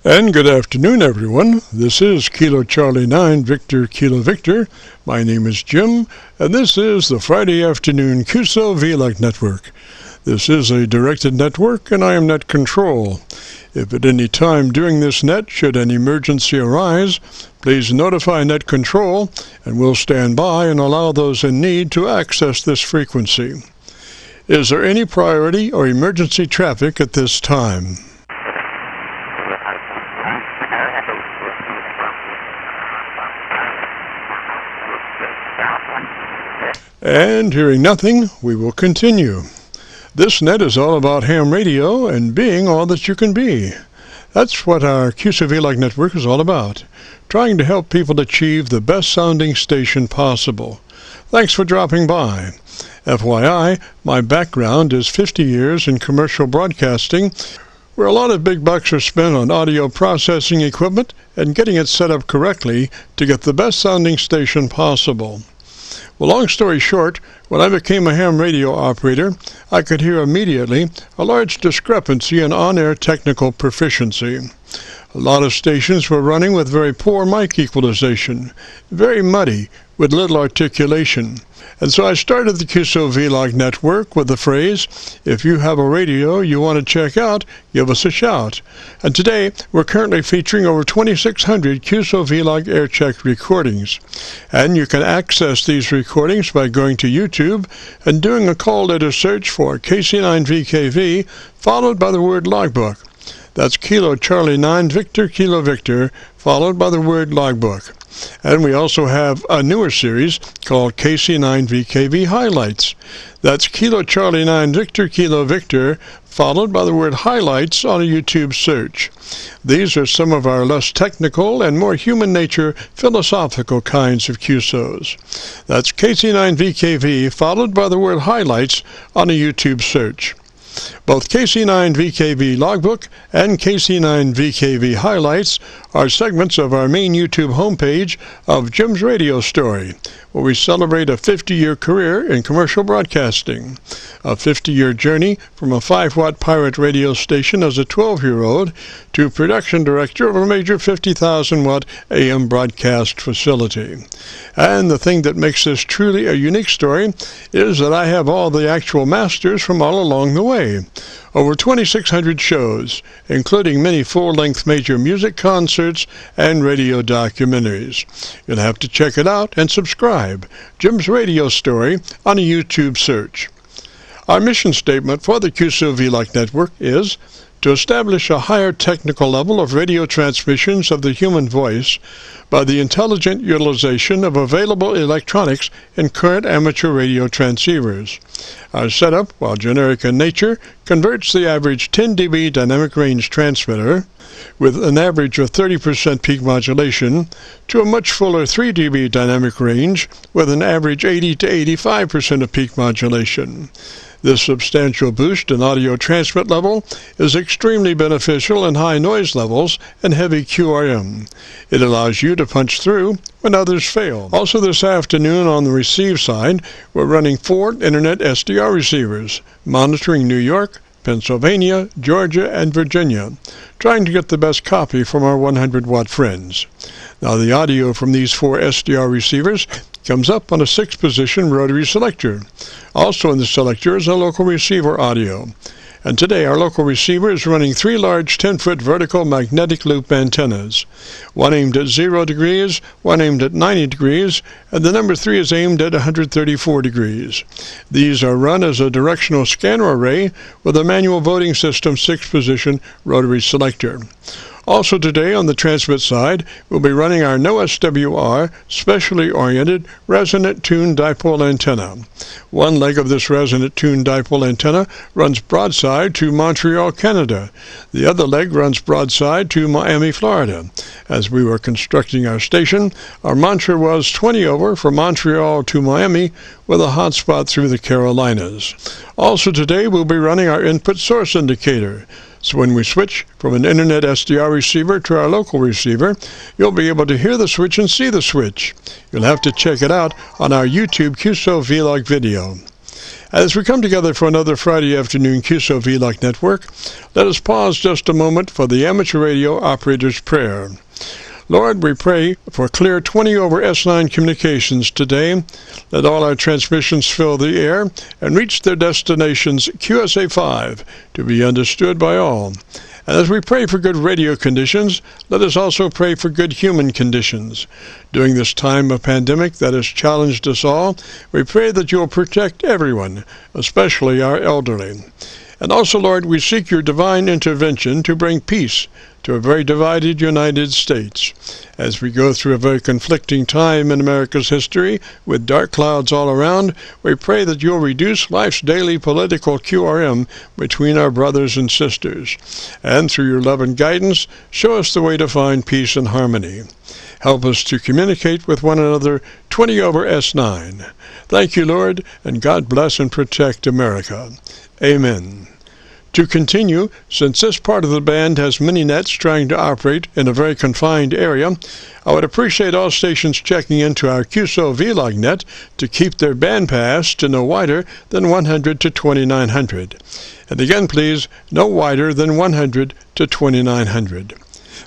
And good afternoon, everyone. This is Kilo Charlie 9 Victor Kilo Victor. My name is Jim, and this is the Friday afternoon Qso-Vlog network. This is a directed network, and I am net control. If at any time during this net should an emergency arise, please notify net control, and we'll stand by and allow those in need to access this frequency. Is there any priority or emergency traffic at this time? And hearing nothing, we will continue. This net is all about ham radio and being all that you can be. That's what our Qso-Vlog network is all about, trying to help people achieve the best sounding station possible. Thanks for dropping by. FYI, my background is 50 years in commercial broadcasting, where a lot of big bucks are spent on audio processing equipment and getting it set up correctly to get the best sounding station possible. Well, long story short, when I became a ham radio operator, I could hear immediately a large discrepancy in on-air technical proficiency. A lot of stations were running with very poor mic equalization, very muddy, with little articulation. And so I started the Qso-Vlog network with the phrase, if you have a radio you want to check out, give us a shout. And today we're currently featuring over 2,600 Qso-Vlog Aircheck recordings. And you can access these recordings by going to YouTube and doing a call letter search for KC9VKV, followed by the word logbook. That's Kilo Charlie 9 Victor Kilo Victor, followed by the word logbook. And we also have a newer series called KC9VKV Highlights. That's Kilo Charlie 9 Victor Kilo Victor, followed by the word highlights on a YouTube search. These are some of our less technical and more human nature philosophical kinds of QSOs. That's KC9VKV, followed by the word highlights on a YouTube search. Both KC9VKV Logbook and KC9VKV Highlights are segments of our main YouTube homepage of Jim's Radio Story, where we celebrate a 50-year career in commercial broadcasting, a 50-year journey from a 5-watt pirate radio station as a 12-year-old to production director of a major 50,000-watt AM broadcast facility. And the thing that makes this truly a unique story is that I have all the actual masters from all along the way. Over 2,600 shows, including many full-length major music concerts and radio documentaries. You'll have to check it out and subscribe. Jim's Radio Story on a YouTube search. Our mission statement for the Qso-Vlog network is to establish a higher technical level of radio transmissions of the human voice by the intelligent utilization of available electronics in current amateur radio transceivers. Our setup, while generic in nature, converts the average 10 dB dynamic range transmitter with an average of 30% peak modulation to a much fuller 3 dB dynamic range with an average 80 to 85% of peak modulation. This substantial boost in audio transmit level is extremely beneficial in high noise levels and heavy QRM. It allows you to punch through when others fail. Also this afternoon on the receive side, we're running 4 Internet SDR receivers, monitoring New York, Pennsylvania, Georgia, and Virginia, trying to get the best copy from our 100-watt friends. Now the audio from these 4 SDR receivers comes up on a 6-position rotary selector. Also in the selector is a local receiver audio. And today our local receiver is running 3 large 10-foot vertical magnetic loop antennas. One aimed at 0 degrees, one aimed at 90 degrees, and the number 3 is aimed at 134 degrees. These are run as a directional scanner array with a manual voting system 6-position rotary selector. Also today on the transmit side, we'll be running our no SWR specially oriented resonant tuned dipole antenna. One leg of this resonant tuned dipole antenna runs broadside to Montreal, Canada. The other leg runs broadside to Miami, Florida. As we were constructing our station, our mantra was 20 over from Montreal to Miami with a hotspot through the Carolinas. Also today we'll be running our input source indicator. So when we switch from an Internet SDR receiver to our local receiver, you'll be able to hear the switch and see the switch. You'll have to check it out on our YouTube Qso-Vlog video. As we come together for another Friday afternoon Qso-Vlog Network, let us pause just a moment for the amateur radio operator's prayer. Lord, we pray for clear 20 over S9 communications today. Let all our transmissions fill the air and reach their destinations QSA5 to be understood by all. And as we pray for good radio conditions, let us also pray for good human conditions. During this time of pandemic that has challenged us all, we pray that you will protect everyone, especially our elderly. And also, Lord, we seek your divine intervention to bring peace to a very divided United States. As we go through a very conflicting time in America's history, with dark clouds all around, we pray that you'll reduce life's daily political QRM between our brothers and sisters. And through your love and guidance, show us the way to find peace and harmony. Help us to communicate with one another 20 over S9. Thank you, Lord, and God bless and protect America. Amen. To continue, since this part of the band has many nets trying to operate in a very confined area, I would appreciate all stations checking into our Qso-Vlog net to keep their bandpass to no wider than 100 to 2900. And again, please, no wider than 100 to 2900.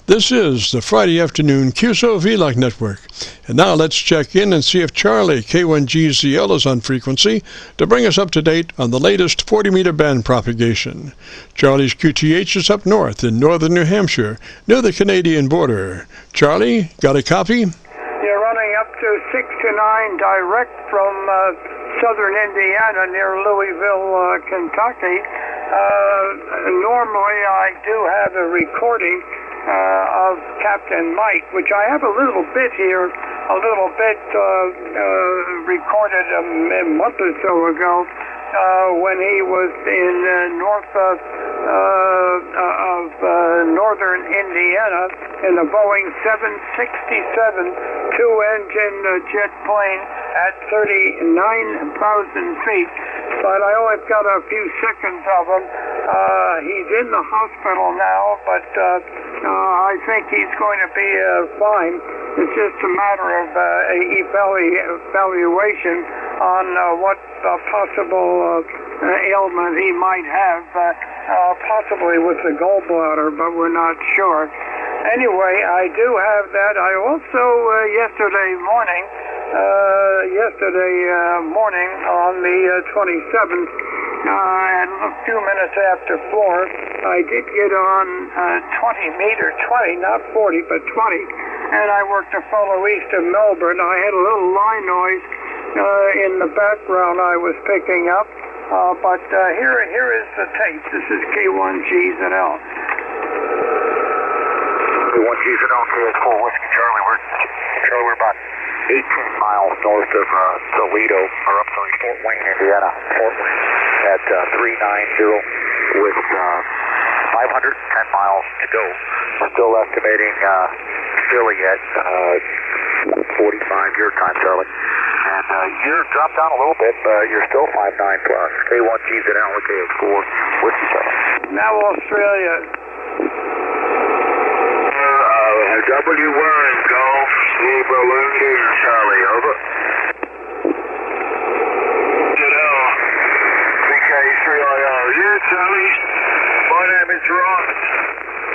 This is the Friday afternoon Qso-Vlog Network. And now let's check in and see if Charlie K1GZL is on frequency to bring us up to date on the latest 40-meter band propagation. Charlie's QTH is up north in northern New Hampshire, near the Canadian border. Charlie, got a copy? You're running up to 629 direct from southern Indiana near Louisville, Kentucky. Normally I do have a recording of Captain Mike, which I have a little bit here, recorded a month or so ago when he was in north of northern Indiana in a Boeing 767 two-engine jet plane at 39,000 feet. But I only got a few seconds of him. He's in the hospital now, but I think he's going to be fine. It's just a matter of evaluation on what possible ailment he might have, possibly with the gallbladder, but we're not sure. Anyway, I do have that. I also, yesterday morning on the 27th, at a few minutes after 4, I did get on 20, not 40, but 20, and I worked a fellow east of Melbourne. I had a little line noise in the background I was picking up, but here is the tape. This is K1GZL. K1GZL, KS4 Whiskey Charlie. We're about 18 miles north of Toledo, or I'm sorry, Fort Wayne, Indiana. Fort Wayne at 390 with 510 miles to go. Still estimating Philly at 45 your time, Charlie. And you're dropped down a little bit, but you're still 59 plus. K1GZL with KS4 Whiskey Charlie. Now Australia. W1 Golf Zebra London Charlie, over. VK3IR. Yeah, Charlie. My name is Ross.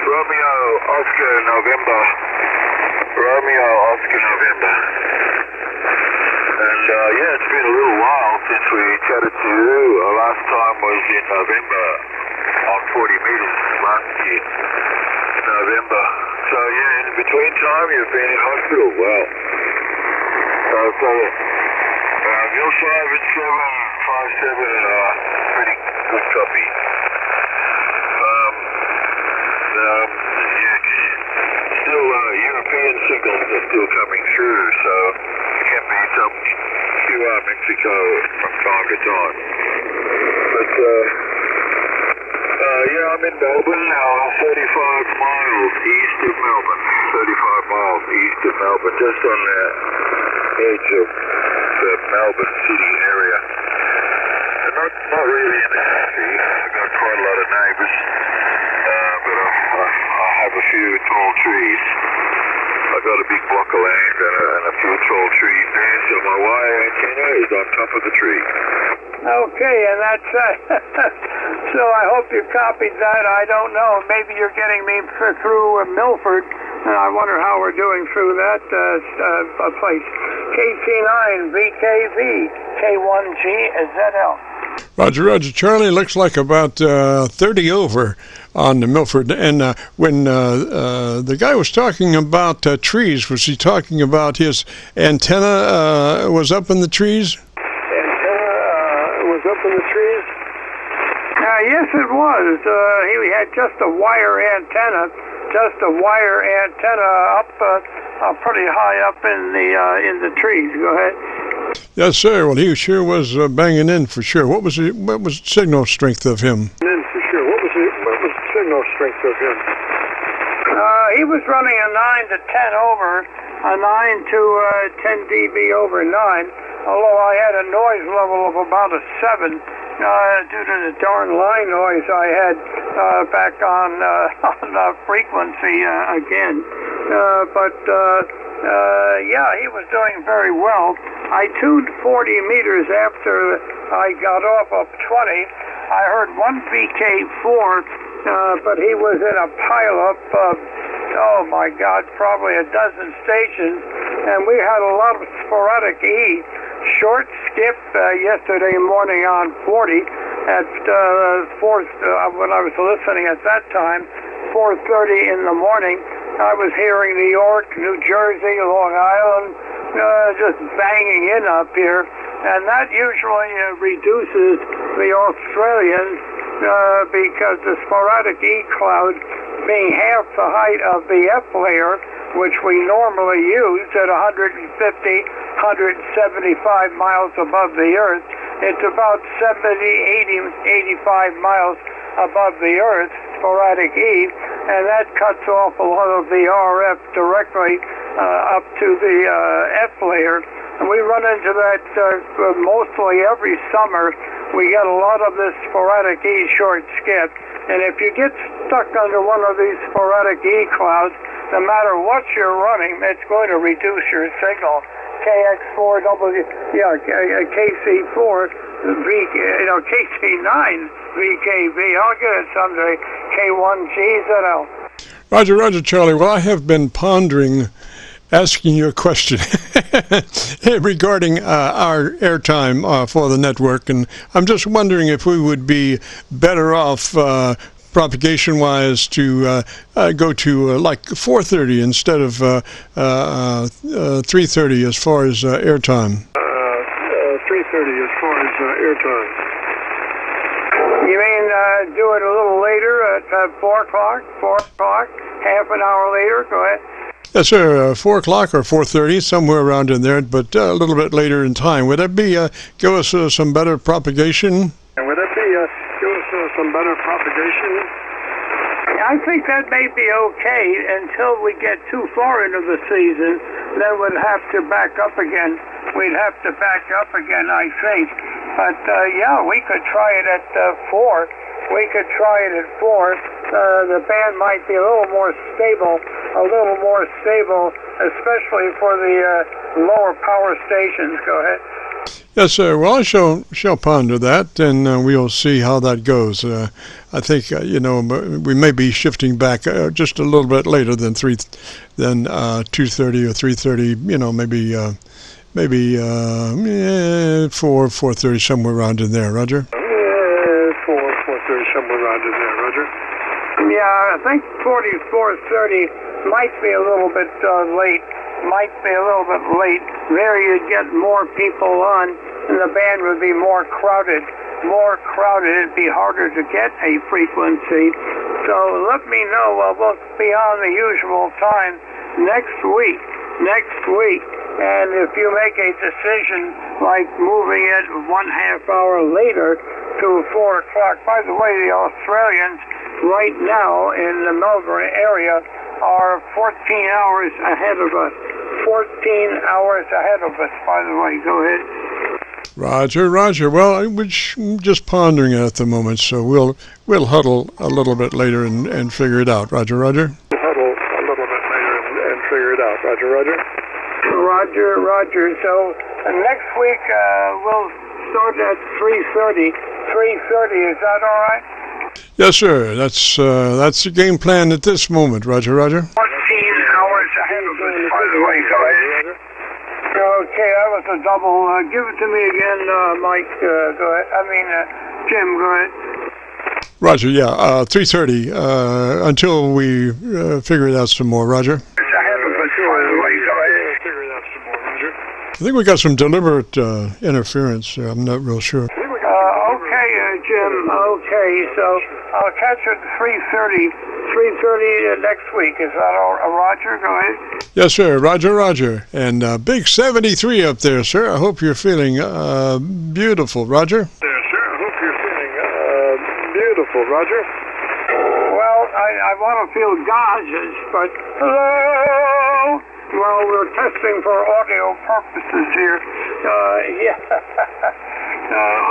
Romeo Oscar November. And yeah, it's been a little while since we chatted to you. Last time was in November on 40 meters last year. November. So yeah, in between time you've been in hospital. Well, so Bill 5757, pretty good copy. Still European signals are still coming through, so there can be some QR Mexico from time to time. But yeah, I'm in Melbourne now, 35 miles east of Melbourne. 35 miles east of Melbourne, just on the edge of the Melbourne city area. And not really in the country. I've got quite a lot of neighbours, but I have a few tall trees. I've got a big block of land and a few tall trees there, so my wire antenna is on top of the tree. Okay, and that's, so I hope you copied that. I don't know. Maybe you're getting me through Milford, and I wonder how we're doing through that place. KC9VKV, K1GZL. Roger, Charlie. Looks like about 30 over on the Milford. And when the guy was talking about trees, was he talking about his antenna was up in the trees? Was up in the trees? Yes, it was. He had just a wire antenna up pretty high up in the trees. Go ahead. Yes, sir. Well, he sure was banging in for sure. What was the signal strength of him? He was running a 9 to 10 over, a 9 to 10 dB over 9. Although I had a noise level of about a 7 due to the darn line noise I had back on frequency again. Yeah, he was doing very well. I tuned 40 meters after I got off of 20. I heard one VK4, but he was in a pileup of, oh my God, probably a dozen stations, and we had a lot of sporadic E. Short skip yesterday morning on 40 at 4, when I was listening at that time, 4:30 in the morning. I was hearing New York, New Jersey, Long Island, just banging in up here, and that usually reduces the Australians because the sporadic E cloud being half the height of the F layer, which we normally use at 175 miles above the Earth. It's about 85 miles above the Earth, sporadic E, and that cuts off a lot of the RF directly up to the F layer. And we run into that mostly every summer. We get a lot of this sporadic E short skip, and if you get stuck under one of these sporadic E clouds, no matter what you're running, it's going to reduce your signal. KX4W, KC4, KC9VKV. I'll get it someday. K1GZL. Roger, Charlie. Well, I have been pondering asking you a question regarding our airtime for the network, and I'm just wondering if we would be better off propagation-wise to go to like 430 instead of 330 as far as airtime. 330 as far as airtime. You mean do it a little later at 4 o'clock? 4 o'clock? Half an hour later? Go ahead. Yes, sir. 4 o'clock or 4:30, somewhere around in there, but a little bit later in time. Would that be give us some better propagation? I think that may be okay until we get too far into the season. Then we'd have to back up again. I think. But yeah, we could try it at 4. The band might be a little more stable, especially for the lower power stations. Go ahead. Yes, sir. Well, I shall ponder that, and we'll see how that goes. I think we may be shifting back just a little bit later than 2:30 or 3:30. Maybe 4:30, somewhere around in there. Roger. 4:30, somewhere around in there. Roger. Yeah, I think 4:30 might be a little bit late. There you'd get more people on, and the band would be more crowded. It'd be harder to get a frequency. So let me know. We'll be on the usual time next week. And if you make a decision like moving it 1/2 hour later to 4 o'clock, by the way, the Australians right now in the Melbourne area are 14 hours ahead of us. 14 hours ahead of us, by the way. Go ahead. Roger. Well, we're just pondering it at the moment, so we'll huddle a little bit later and figure it out. Roger. Huddle a little bit later and figure it out. Roger, roger. Roger, roger. So next week we'll start at 3:30. 3:30, is that all right? Yes, sir. That's the game plan at this moment. Roger, roger. 14 hours ahead of us, by the way, guys. Okay, that was a double. Give it to me again, Mike. Go ahead. Jim, go ahead. Roger, yeah. 3:30 until we figure it out some more. Roger. It's ahead of us, by the way, guys. Figure it out some more, Roger. I think we got some deliberate interference. I'm not real sure. Okay, Jim. Okay, so I'll catch you at 3:30. 3:30 next week. Is that all? Roger, go ahead. Yes, sir. Roger, roger. And big 73 up there, sir. I hope you're feeling beautiful. Roger. There, sir. I hope you're feeling beautiful, Roger. Well, I want to feel gauzes, but hello. Well, we're testing for audio purposes here.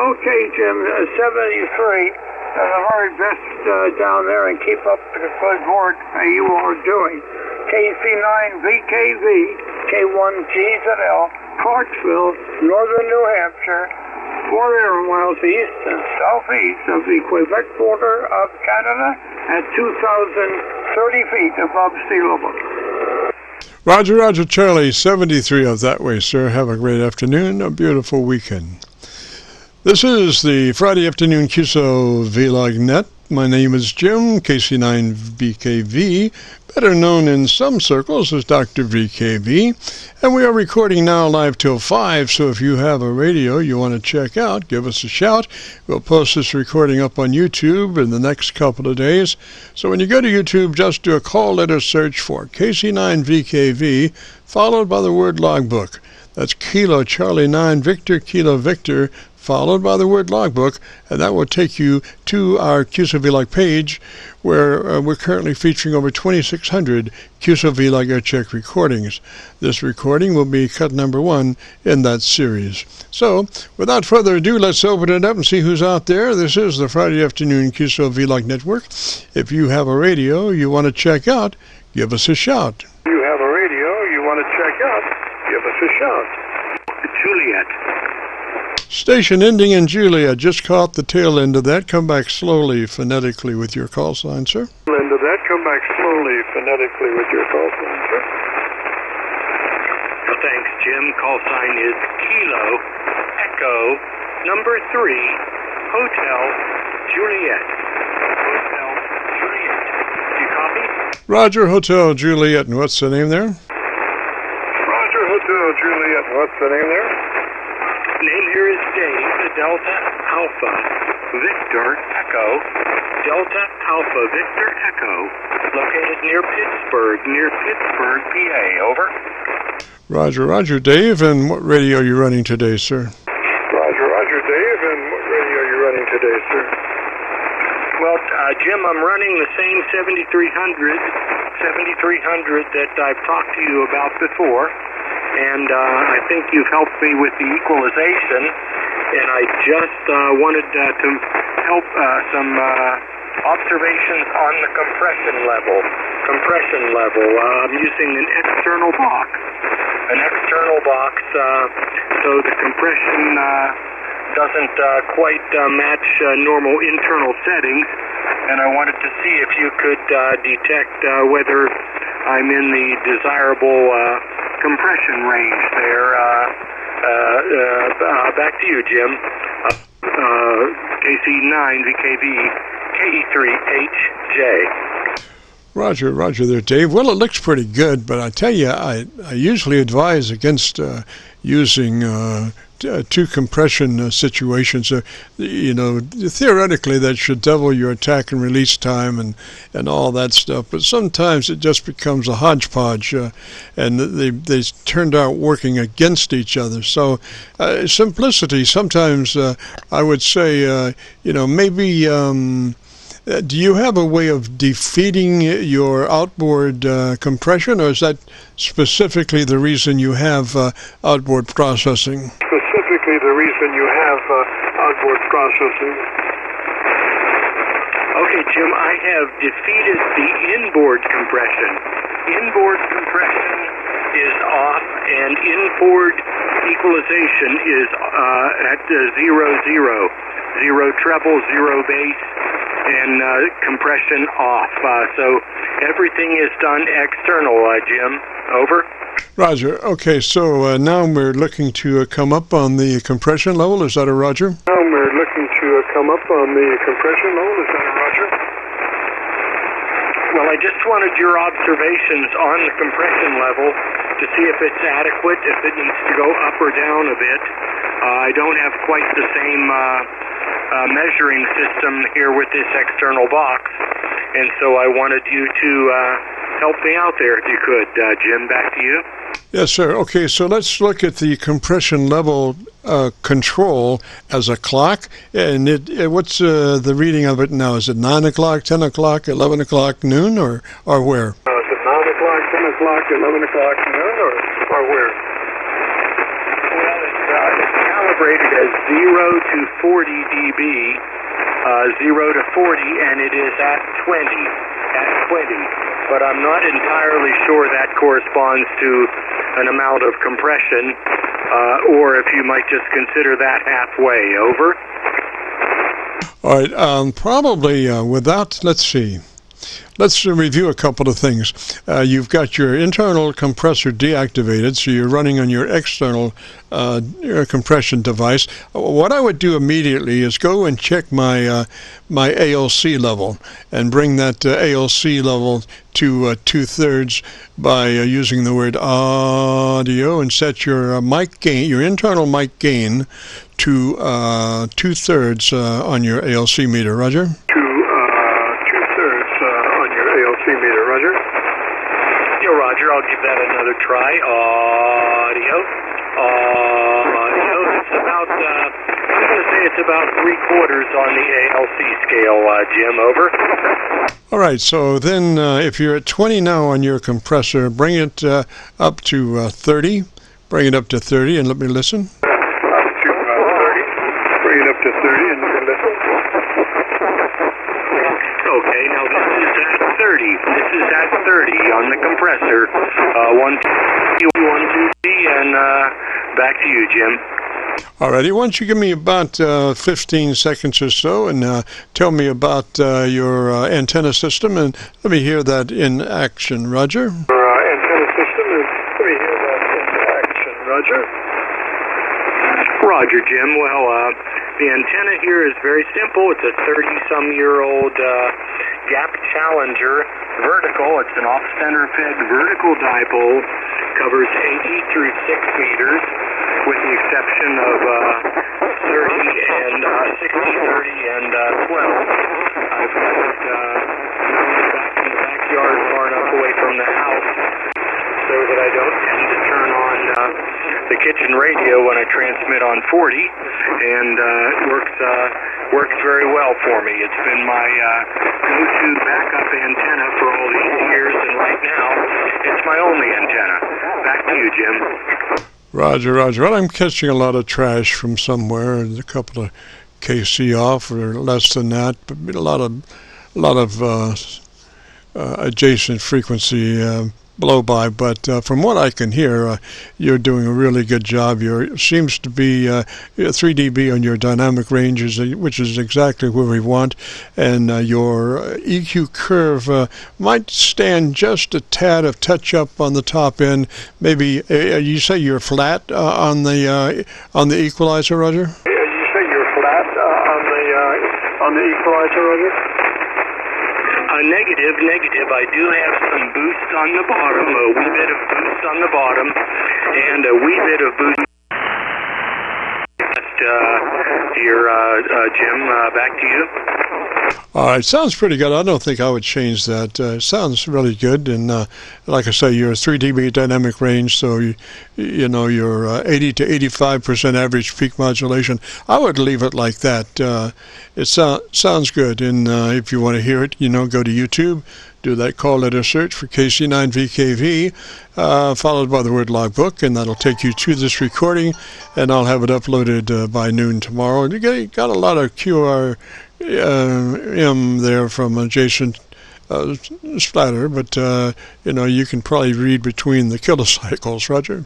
Okay, Jim. 73. The very best down there, and keep up the good work you are doing. KC9VKV, K1GZL, Clarksville, northern New Hampshire, 4 air miles east and southeast of the Quebec border of Canada at 2,030 feet above sea level. Roger, roger, Charlie. 73 of that way, sir. Have a great afternoon. A beautiful weekend. This is the Friday afternoon Qso-Vlog net. My name is Jim, KC9VKV, better known in some circles as Dr. VKV, and we are recording now live till 5, so if you have a radio you want to check out, give us a shout. We'll post this recording up on YouTube in the next couple of days. So when you go to YouTube, just do a call letter search for KC9VKV, followed by the word logbook. That's Kilo Charlie 9 Victor Kilo Victor, followed by the word logbook, and that will take you to our Qso-Vlog page, where we're currently featuring over 2,600 Qso-Vlog Aircheck recordings. This recording will be cut number 1 in that series. So, without further ado, let's open it up and see who's out there. This is the Friday afternoon Qso-Vlog network. If you have a radio you want to check out, give us a shout. If you have a radio you want to check out, give us a shout. Juliet. Station ending in Juliet. Just caught the tail end of that. Come back slowly phonetically with your call sign, sir. End of that. Come back slowly phonetically with your call sign, sir. Well, thanks, Jim. Call sign is Kilo Echo number 3 Hotel Juliet. Hotel Juliet. Do you copy? Roger, Hotel Juliet. And what's the name there? Roger, Hotel Juliet. What's the name there? Name here is Dave, Delta Alpha Victor Echo, Delta Alpha Victor Echo, located near Pittsburgh, PA, over. Roger, roger, Dave. And what radio are you running today, sir? Roger, roger, Dave. And what radio are you running today, sir? Well, Jim, I'm running the same 7300 that I've talked to you about before. And I think you've helped me with the equalization, and I just wanted to help some observations on the compression level. I'm using an external box, so the compression doesn't quite match normal internal settings, and I wanted to see if you could detect whether I'm in the desirable compression range there. Back to you, Jim. KC9VKV KE3HJ. Roger, roger there, Dave. Well, it looks pretty good, but I tell you, I usually advise against using two compression situations. Theoretically, that should double your attack and release time and all that stuff. But sometimes it just becomes a hodgepodge, and they turned out working against each other. So simplicity. Sometimes I would say, maybe. Do you have a way of defeating your outboard compression, or is that specifically the reason you have outboard processing? Specifically the reason you have outboard processing. Okay, Jim, I have defeated the inboard compression. inboard compression is off, and inboard equalization is at 0-0. 0 treble, 0 bass, and compression off. So everything is done external, Jim. Over. Roger. Okay, so now we're looking to come up on the compression level. Is that a Roger? Now we're looking to come up on the compression level. Is that a Roger? Well, I just wanted your observations on the compression level to see if it's adequate, if it needs to go up or down a bit. I don't have quite the same measuring system here with this external box, and so I wanted you to help me out there if you could. Jim, back to you. Yes, sir. Okay, so let's look at the compression level control as a clock. And what's the reading of it now? Is it 9 o'clock, 10 o'clock, 11 o'clock, noon, or where? Is it 9 o'clock, 10 o'clock, 11 o'clock, noon, or where? Well, it's calibrated as 0 to 40 dB, 0 to 40, and it is at 20. But I'm not entirely sure that corresponds to an amount of compression, or if you might just consider that halfway. Over. All right, probably without, let's see. Let's review a couple of things. You've got your internal compressor deactivated, so you're running on your external compression device. What I would do immediately is go and check my my ALC level and bring that ALC level to 2/3 by using the word audio, and set your mic gain, your internal mic gain, to 2/3 on your ALC meter. Roger? Roger, I'll give that another try. Audio. It's about, I'm going to say it's about 3/4 on the ALC scale, Jim. Over. All right, so then if you're at 20 now on your compressor, bring it up to 30. Bring it up to 30 and let me listen. Up to 30. Bring it up to 30 and let me listen. Okay, now this is at 30. This is at 30 on the compressor. 1, 2, 3, and back to you, Jim. All righty, why don't you give me about 15 seconds or so and tell me about your antenna system, and let me hear that in action. Roger? Antenna system, and let me hear that in action. Roger? Roger, Jim. Well, the antenna here is very simple. It's a 30-some-year-old Gap Challenger vertical. It's an off-center fed vertical dipole. Covers 80 through 6 meters, with the exception of 30 and 60, 30, and 12. I've got it back in the backyard, far enough away from the house, so that I don't tend to turn on the kitchen radio when I transmit on 40, and works very well for me. It's been my go-to backup antenna for all these years, and right now it's my only antenna. Back to you, Jim. Roger, Roger. Well, I'm catching a lot of trash from somewhere, and a couple of KC off, or less than that, but a lot of adjacent frequency blow by. But from what I can hear, you're doing a really good job. Seems to be 3 dB on your dynamic ranges, which is exactly where we want, and your EQ curve might stand just a tad of touch up on the top end. Maybe you say you're flat on the equalizer, Roger? You say you're flat on the equalizer, Roger? Negative. I do have some boost on the bottom, a wee bit of boost on the bottom, and a wee bit of boost. Here, Jim, back to you. All right, sounds pretty good. I don't think I would change that. Sounds really good, and like I say, you're 3 dB dynamic range, so you know you're 80 to 85% average peak modulation. I would leave it like that. It sounds good, and if you want to hear it, go to YouTube, do that call letter search for KC9VKV, followed by the word logbook, and that'll take you to this recording, and I'll have it uploaded by noon tomorrow. And you got a lot of QRM there from adjacent splatter, but you can probably read between the kilocycles, Roger. You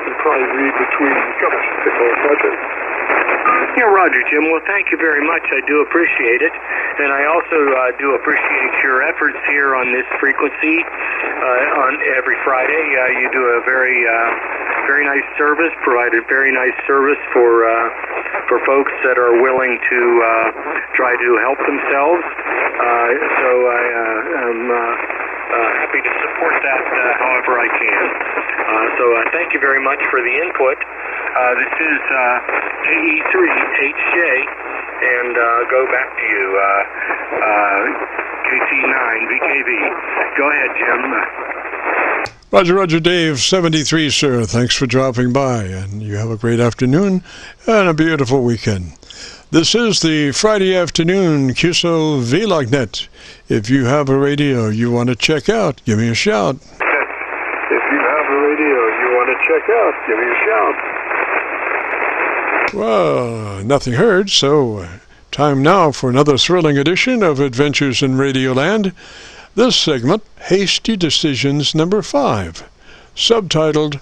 can probably read between the kilocycles, Roger. Yeah, Roger, Jim. Well, thank you very much. I do appreciate it. And I also do appreciate your efforts here on this frequency on every Friday. You do a very nice service, provide a very nice service for folks that are willing to try to help themselves. So I am happy to support that however I can. So thank you very much for the input. This is KE3HJ, and go back to you, KC9VKV. Go ahead, Jim. Roger, Dave, 73, sir. Thanks for dropping by, and you have a great afternoon and a beautiful weekend. This is the Friday afternoon Qso-Vlog net. If you have a radio you want to check out, give me a shout. If you have a radio you want to check out, give me a shout. Well, nothing heard, so time now for another thrilling edition of Adventures in Radioland. This segment, Hasty Decisions number 5, subtitled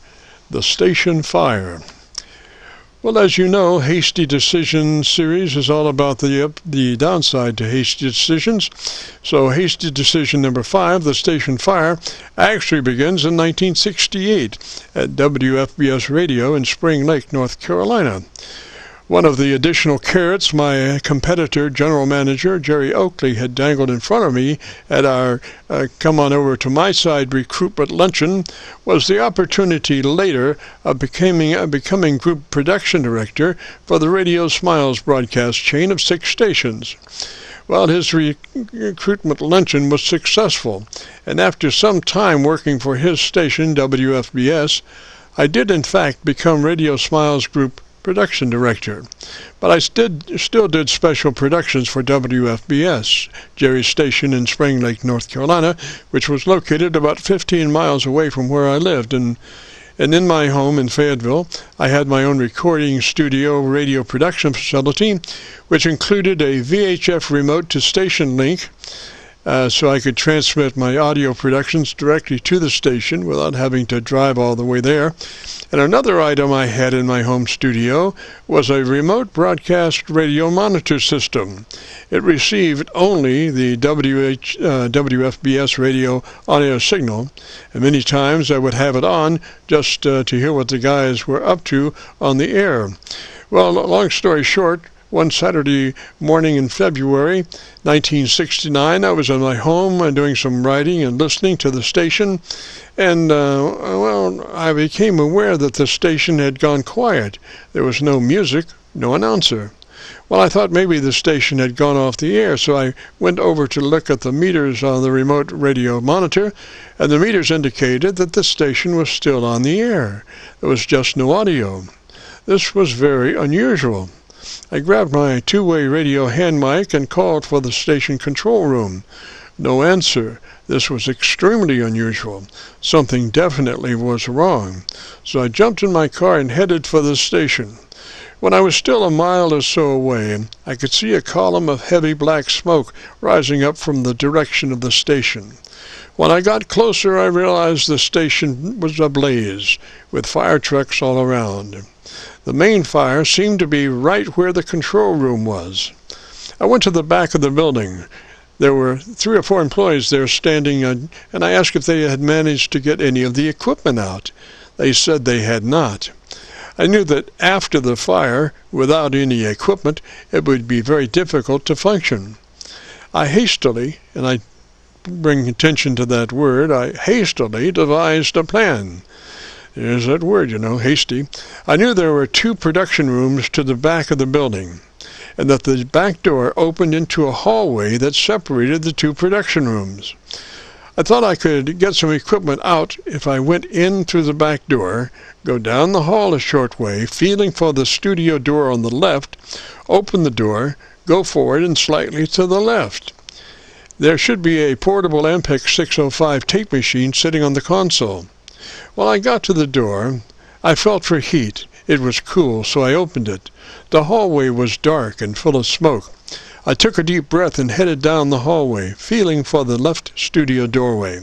The Station Fire. Well, as you know, Hasty Decision series is all about the downside to hasty decisions. So Hasty Decision number 5, The Station Fire, actually begins in 1968 at WFBS Radio in Spring Lake, North Carolina. One of the additional carrots my competitor, General Manager Jerry Oakley, had dangled in front of me at our come on over to my side recruitment luncheon was the opportunity later of becoming group production director for the Radio Smiles broadcast chain of 6 stations. Well, his recruitment luncheon was successful, and after some time working for his station, WFBS, I did in fact become Radio Smiles group production director, but I still did special productions for WFBS, Jerry's station in Spring Lake, North Carolina, which was located about 15 miles away from where I lived. And in my home in Fayetteville, I had my own recording studio radio production facility, which included a VHF remote to station link, so I could transmit my audio productions directly to the station without having to drive all the way there. And another item I had in my home studio was a remote broadcast radio monitor system. It received only the WFBS radio on-air signal, and many times I would have it on just to hear what the guys were up to on the air. Well, long story short, one Saturday morning in February 1969, I was in my home doing some writing and listening to the station, and I became aware that the station had gone quiet. There was no music, no announcer. Well, I thought maybe the station had gone off the air, so I went over to look at the meters on the remote radio monitor, and the meters indicated that the station was still on the air. There was just no audio. This was very unusual. I grabbed my two-way radio hand mic and called for the station control room. No answer. This was extremely unusual. Something definitely was wrong. So I jumped in my car and headed for the station. When I was still a mile or so away, I could see a column of heavy black smoke rising up from the direction of the station. When I got closer, I realized the station was ablaze, with fire trucks all around. The main fire seemed to be right where the control room was. I went to the back of the building. There were 3 or 4 employees there standing, and I asked if they had managed to get any of the equipment out. They said they had not. I knew that after the fire, without any equipment, it would be very difficult to function. I hastily, and I bring attention to that word, I hastily devised a plan. There's that word, hasty. I knew there were 2 production rooms to the back of the building, and that the back door opened into a hallway that separated the 2 production rooms. I thought I could get some equipment out if I went in through the back door, go down the hall a short way, feeling for the studio door on the left, open the door, go forward and slightly to the left. There should be a portable MPEG 605 tape machine sitting on the console. When I got to the door, I felt for heat. It was cool, so I opened it. The hallway was dark and full of smoke. I took a deep breath and headed down the hallway, feeling for the left studio doorway.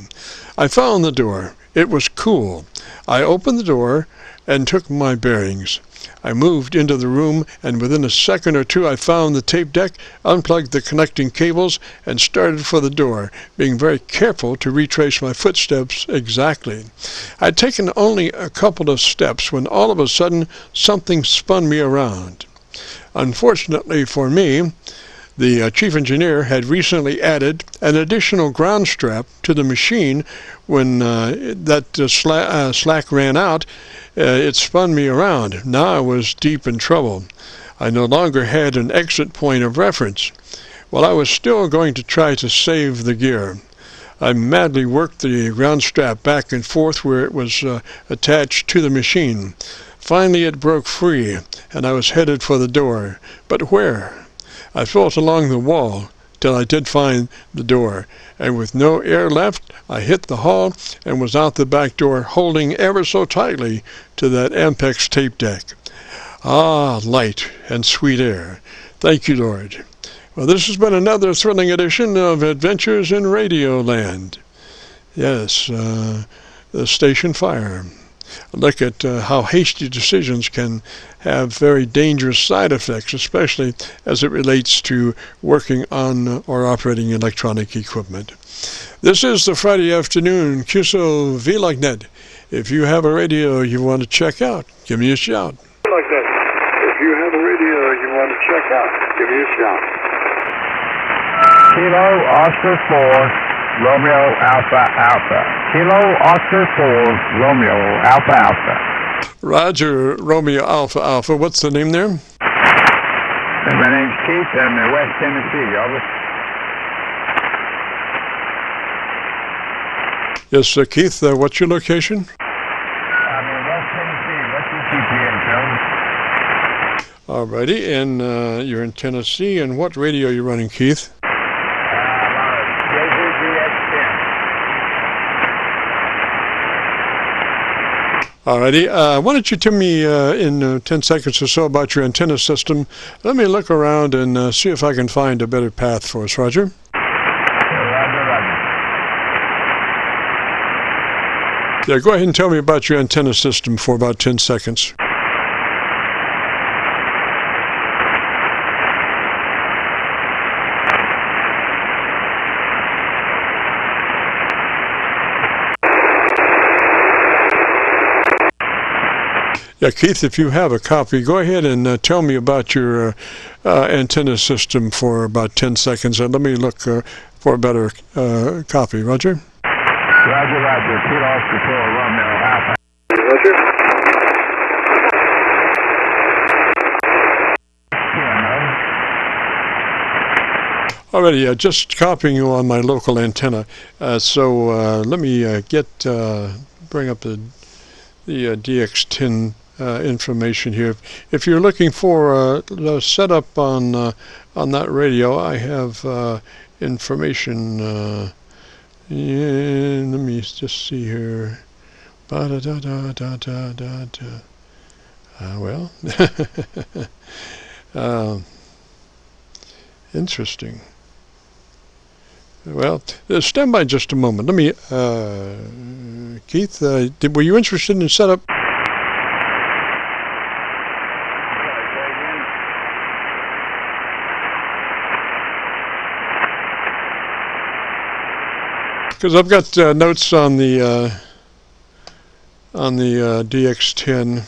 I found the door. It was cool. I opened the door and took my bearings. I moved into the room, and within a second or two I found the tape deck, unplugged the connecting cables, and started for the door, being very careful to retrace my footsteps exactly. I'd taken only a couple of steps when all of a sudden something spun me around. Unfortunately for me, the chief engineer had recently added an additional ground strap to the machine. When slack ran out, it spun me around. Now I was deep in trouble. I no longer had an exit point of reference. Well, I was still going to try to save the gear. I madly worked the ground strap back and forth where it was attached to the machine. Finally it broke free, and I was headed for the door. But where? I felt along the wall till I did find the door, and with no air left, I hit the hall and was out the back door, holding ever so tightly to that Ampex tape deck. Ah, light and sweet air. Thank you, Lord. Well, this has been another thrilling edition of Adventures in Radioland. Yes, the station fire. Look at how hasty decisions can have very dangerous side effects, especially as it relates to working on or operating electronic equipment. This is the Friday afternoon Qso-Vlog net. If you have a radio you want to check out, give me a shout. Like that. If you have a radio you want to check out, give me a shout. Kilo Oscar 4, Romeo Alpha Alpha. Kilo Oscar 4, Romeo Alpha Alpha. Roger, Romeo Alpha Alpha. What's the name there? My name's Keith. I'm in West Tennessee. Over. Yes, Keith. What's your location? I'm in West Tennessee. What's your GPS, Jones? Alrighty, and you're in Tennessee. And what radio are you running, Keith? Alrighty, why don't you tell me in 10 seconds or so about your antenna system. Let me look around and see if I can find a better path for us, Roger. Roger. Yeah, go ahead and tell me about your antenna system for about 10 seconds. Yeah, Keith, if you have a copy, go ahead and tell me about your antenna system for about 10 seconds, and let me look for a better copy. Roger? Roger. Kilo Oscar 4, Romeo Alpha. Roger. Alrighty, just copying you on my local antenna. So let me bring up the DX10 information here. If you're looking for a setup on that radio, I have information. Let me just see here. Well, interesting. Well, stand by just a moment. Let me, Keith, were you interested in setup? Because I've got notes on the DX10,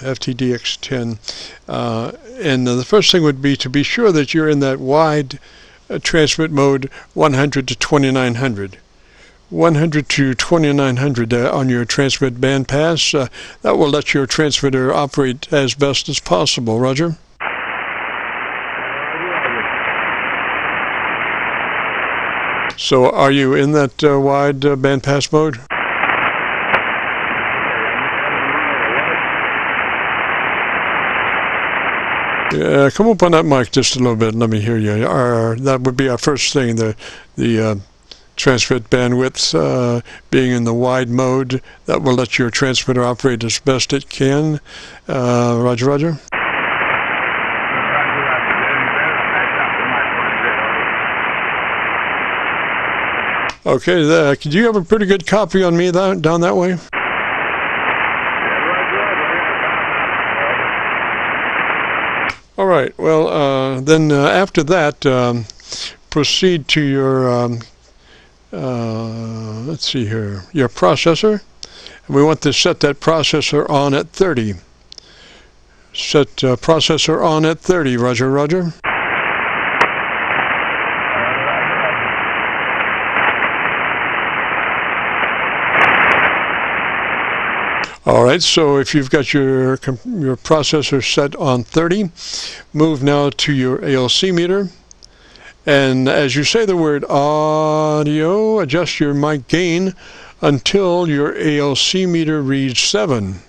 FTDX10, and the first thing would be to be sure that you're in that wide transmit mode 100 to 2900. 100 to 2900 on your transmit band pass. That will let your transmitter operate as best as possible. Roger? So are you in that wide band pass mode? Yeah, come up on that mic just a little bit and let me hear you. That would be our first thing, the transmit bandwidth being in the wide mode. That will let your transmitter operate as best it can. Roger. Okay, do you have a pretty good copy on me down that way? All right, well, then after that, proceed to your, let's see here, your processor. And we want to set that processor on at 30. Set processor on at 30, roger, roger. All right, so if you've got your processor set on 30, move now to your ALC meter. And as you say the word audio, adjust your mic gain until your ALC meter reads 7.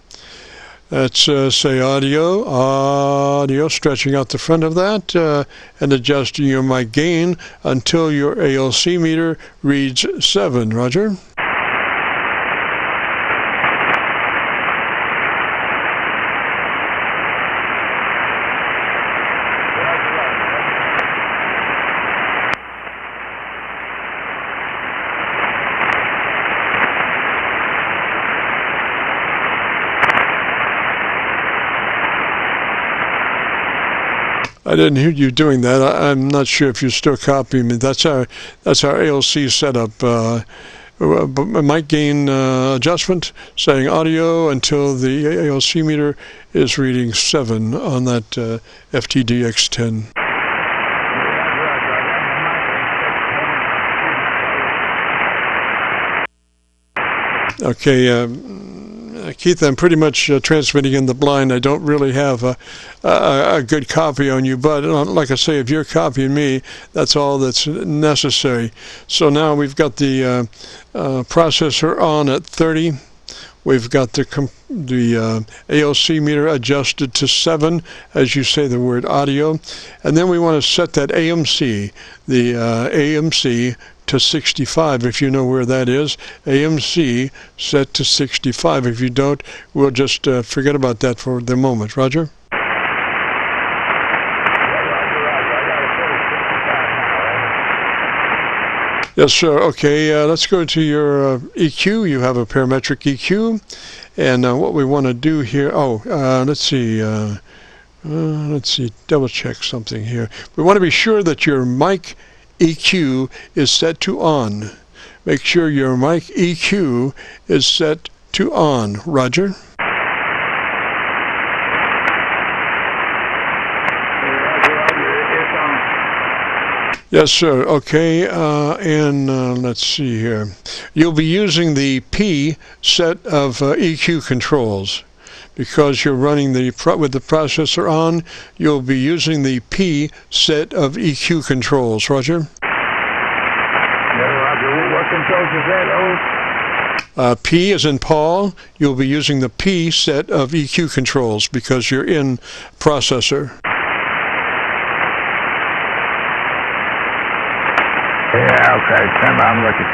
Let's say audio, audio, stretching out the front of that, and adjusting your mic gain until your ALC meter reads 7. Roger? I didn't hear you doing that. I'm not sure if you're still copying me. That's our ALC setup. Mic gain adjustment, saying audio until the ALC meter is reading 7 on that FTDX10. Okay, Keith, I'm pretty much transmitting in the blind. I don't really have a good copy on you, but like I say, if you're copying me, that's all that's necessary. So now we've got the processor on at 30. We've got the ALC meter adjusted to 7, as you say the word audio. And then we want to set that AMC, the AMC, to 65, if you know where that is. AMC set to 65. If you don't, we'll just forget about that for the moment. Roger? Yes, sir. Okay, let's go to your EQ. You have a parametric EQ. And what we want to do here, let's see, double check something here. We want to be sure that your mic EQ is set to on. Make sure your mic EQ is set to on. Roger? Yes, sir. Okay, and let's see here. You'll be using the P set of EQ controls. Because you're running with the processor on, you'll be using the P set of EQ controls. Roger? Yeah, Roger. What controls is that, P as in Paul. You'll be using the P set of EQ controls because you're in processor. Yeah, okay. Stand by, I'm looking.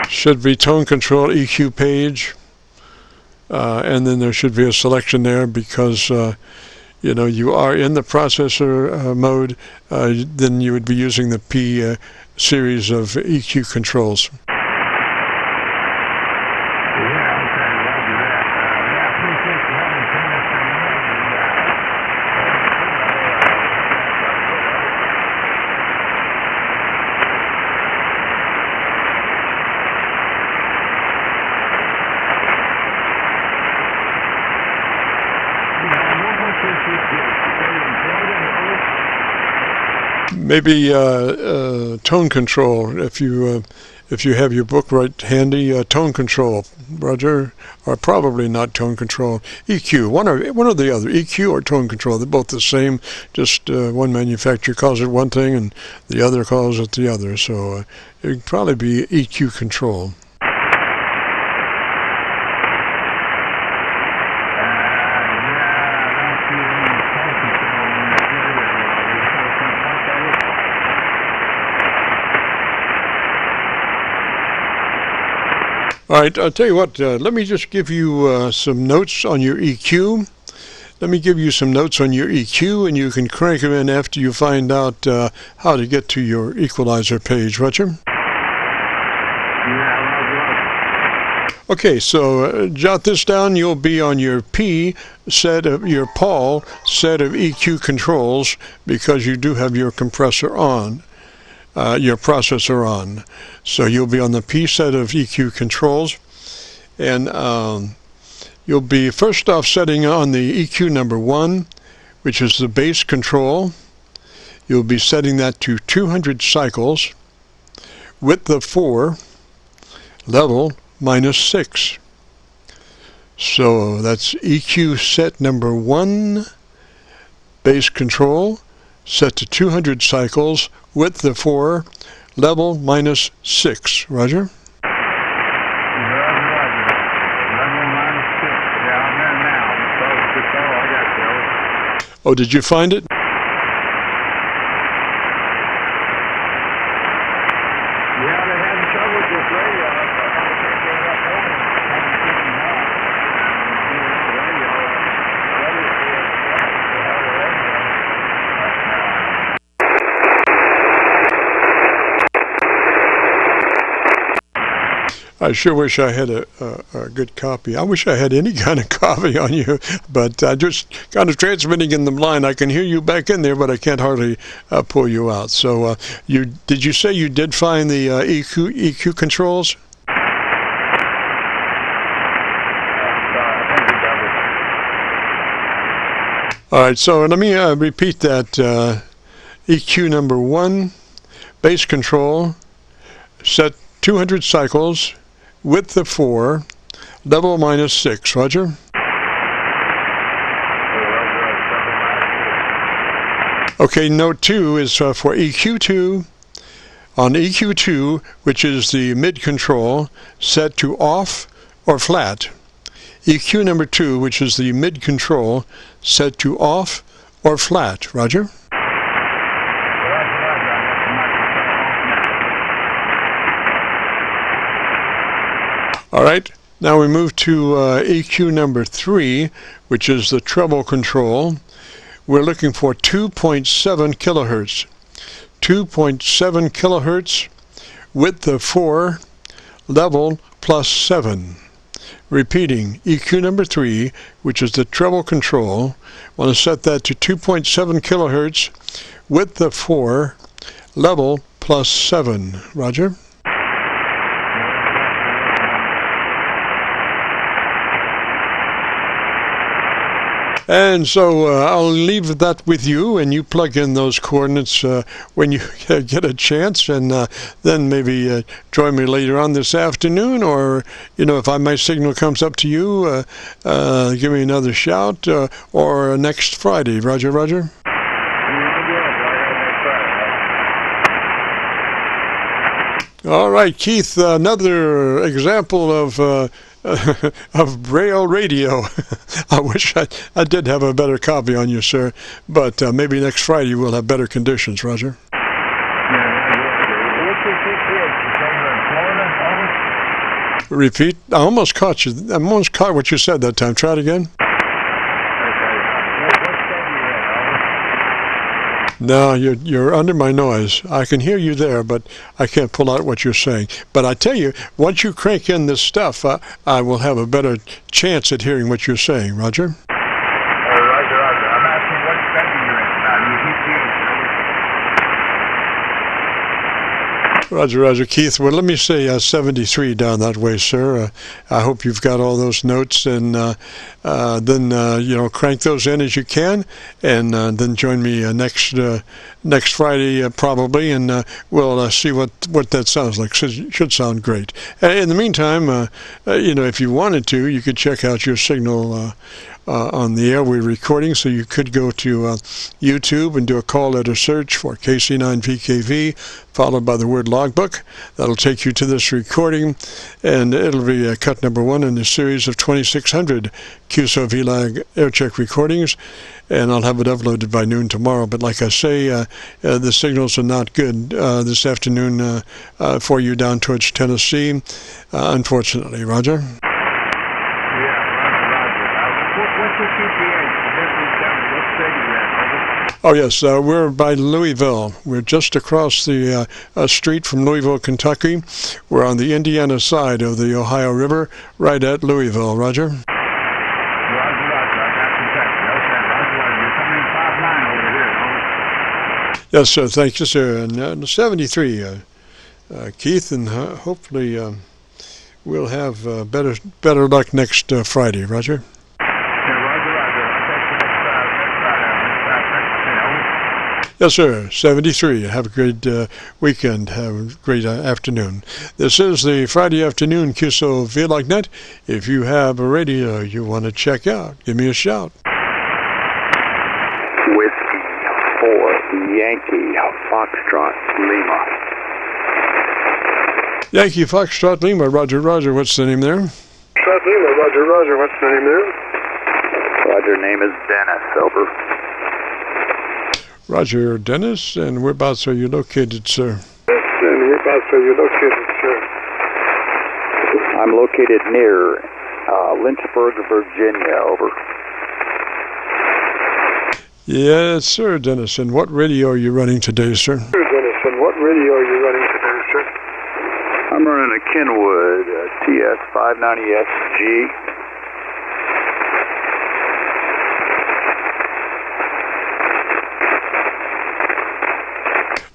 Should be tone control EQ page, and then there should be a selection there because you know you are in the processor mode. Then you would be using the P series of EQ controls. Maybe tone control, if you have your book right handy, tone control, Roger, or probably not tone control, EQ, one or the other, EQ or tone control, they're both the same, just one manufacturer calls it one thing and the other calls it the other, so it would probably be EQ control. All right, I'll tell you what, let me just give you some notes on your EQ. Let me give you some notes on your EQ, and you can crank them in after you find out how to get to your equalizer page, Roger? Okay, so jot this down. You'll be on your P set of your Paul set of EQ controls because you do have your compressor on, your processor on. So you'll be on the P set of EQ controls, and you'll be first off setting on the EQ number 1, which is the bass control. You'll be setting that to 200 cycles, width of 4, level -6. So that's EQ set number 1, bass control, set to 200 cycles, width of 4, level -6. Roger? Oh, did you find it? I sure wish I had a good copy. I wish I had any kind of copy on you, but just kind of transmitting in the line. I can hear you back in there, but I can't hardly pull you out. So did you say you did find the EQ controls? All right, so let me repeat that. EQ number 1, bass control, set 200 cycles, width of 4, level -6. Roger? Okay, note 2 is for EQ2. On EQ2, which is the mid control, set to off or flat. EQ number 2, which is the mid control, set to off or flat. Roger? All right, now we move to EQ number 3, which is the treble control. We're looking for 2.7 kilohertz. 2.7 kilohertz, width of 4, level +7. Repeating, EQ number 3, which is the treble control. Want to set that to 2.7 kilohertz, width of 4, level +7. Roger? And so I'll leave that with you, and you plug in those coordinates when you get a chance, and then maybe join me later on this afternoon, or, you know, if my signal comes up to you, give me another shout, or next Friday. Roger, Roger? All right, Keith, another example of Braille radio. I wish I did have a better copy on you, sir, but maybe next Friday we'll have better conditions. Roger? Repeat? I almost caught you. I almost caught what you said that time. Try it again. No, you're under my noise. I can hear you there, but I can't pull out what you're saying. But I tell you, once you crank in this stuff, I will have a better chance at hearing what you're saying. Roger? Roger. I'm asking what setting you're in. Roger, Roger. Keith, well, let me say 73 down that way, sir. I hope you've got all those notes, and then, you know, crank those in as you can, and then join me next Friday probably, and we'll see what that sounds like. Should sound great. In the meantime, you know, if you wanted to, you could check out your signal on the airway recording, so you could go to YouTube and do a call letter search for KC9VKV, followed by the word logbook. That'll take you to this recording, and it'll be cut number 1 in a series of 2,600 Qso-Vlog Aircheck recordings, and I'll have it uploaded by noon tomorrow. But like I say, the signals are not good this afternoon for you down towards Tennessee, unfortunately. Roger? Oh, yes, we're by Louisville. We're just across the street from Louisville, Kentucky. We're on the Indiana side of the Ohio River, right at Louisville. Roger? Roger, I got Kentucky. Okay, Roger, you're coming 5-9 over here. Yes, sir. Thank you, sir. And 73, Keith, and hopefully we'll have better luck next Friday. Roger? Yes, sir. 73. Have a great weekend. Have a great afternoon. This is the Friday afternoon Qso-Vlog net. If you have a radio you want to check out, give me a shout. Whiskey 4 Yankee Foxtrot Lima. Yankee Foxtrot Lima. Roger, Roger. What's the name there? Foxtrot Lima. Roger, Roger. What's the name there? Roger, name is Dennis. Over. Roger, Dennis, and whereabouts are you located, sir? And whereabouts are you located, sir? I'm located near Lynchburg, Virginia. Over. Yes, sir, Dennis. And what radio are you running today, sir? Sir, Dennis, and what radio are you running today, sir? I'm running a Kenwood TS590SG.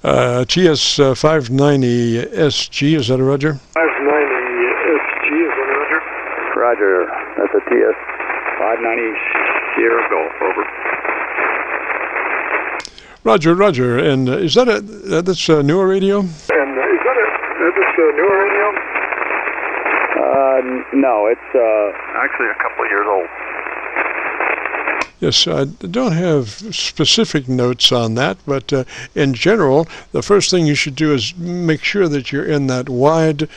TS590SG, is that a Roger? 590SG, is that a Roger? Roger, that's a TS590 Sierra Golf. Over. Roger, Roger. And is that that's a newer radio? And is that a newer radio? No, it's actually a couple of years old. Yes, I don't have specific notes on that, but in general, the first thing you should do is make sure that you're in that wide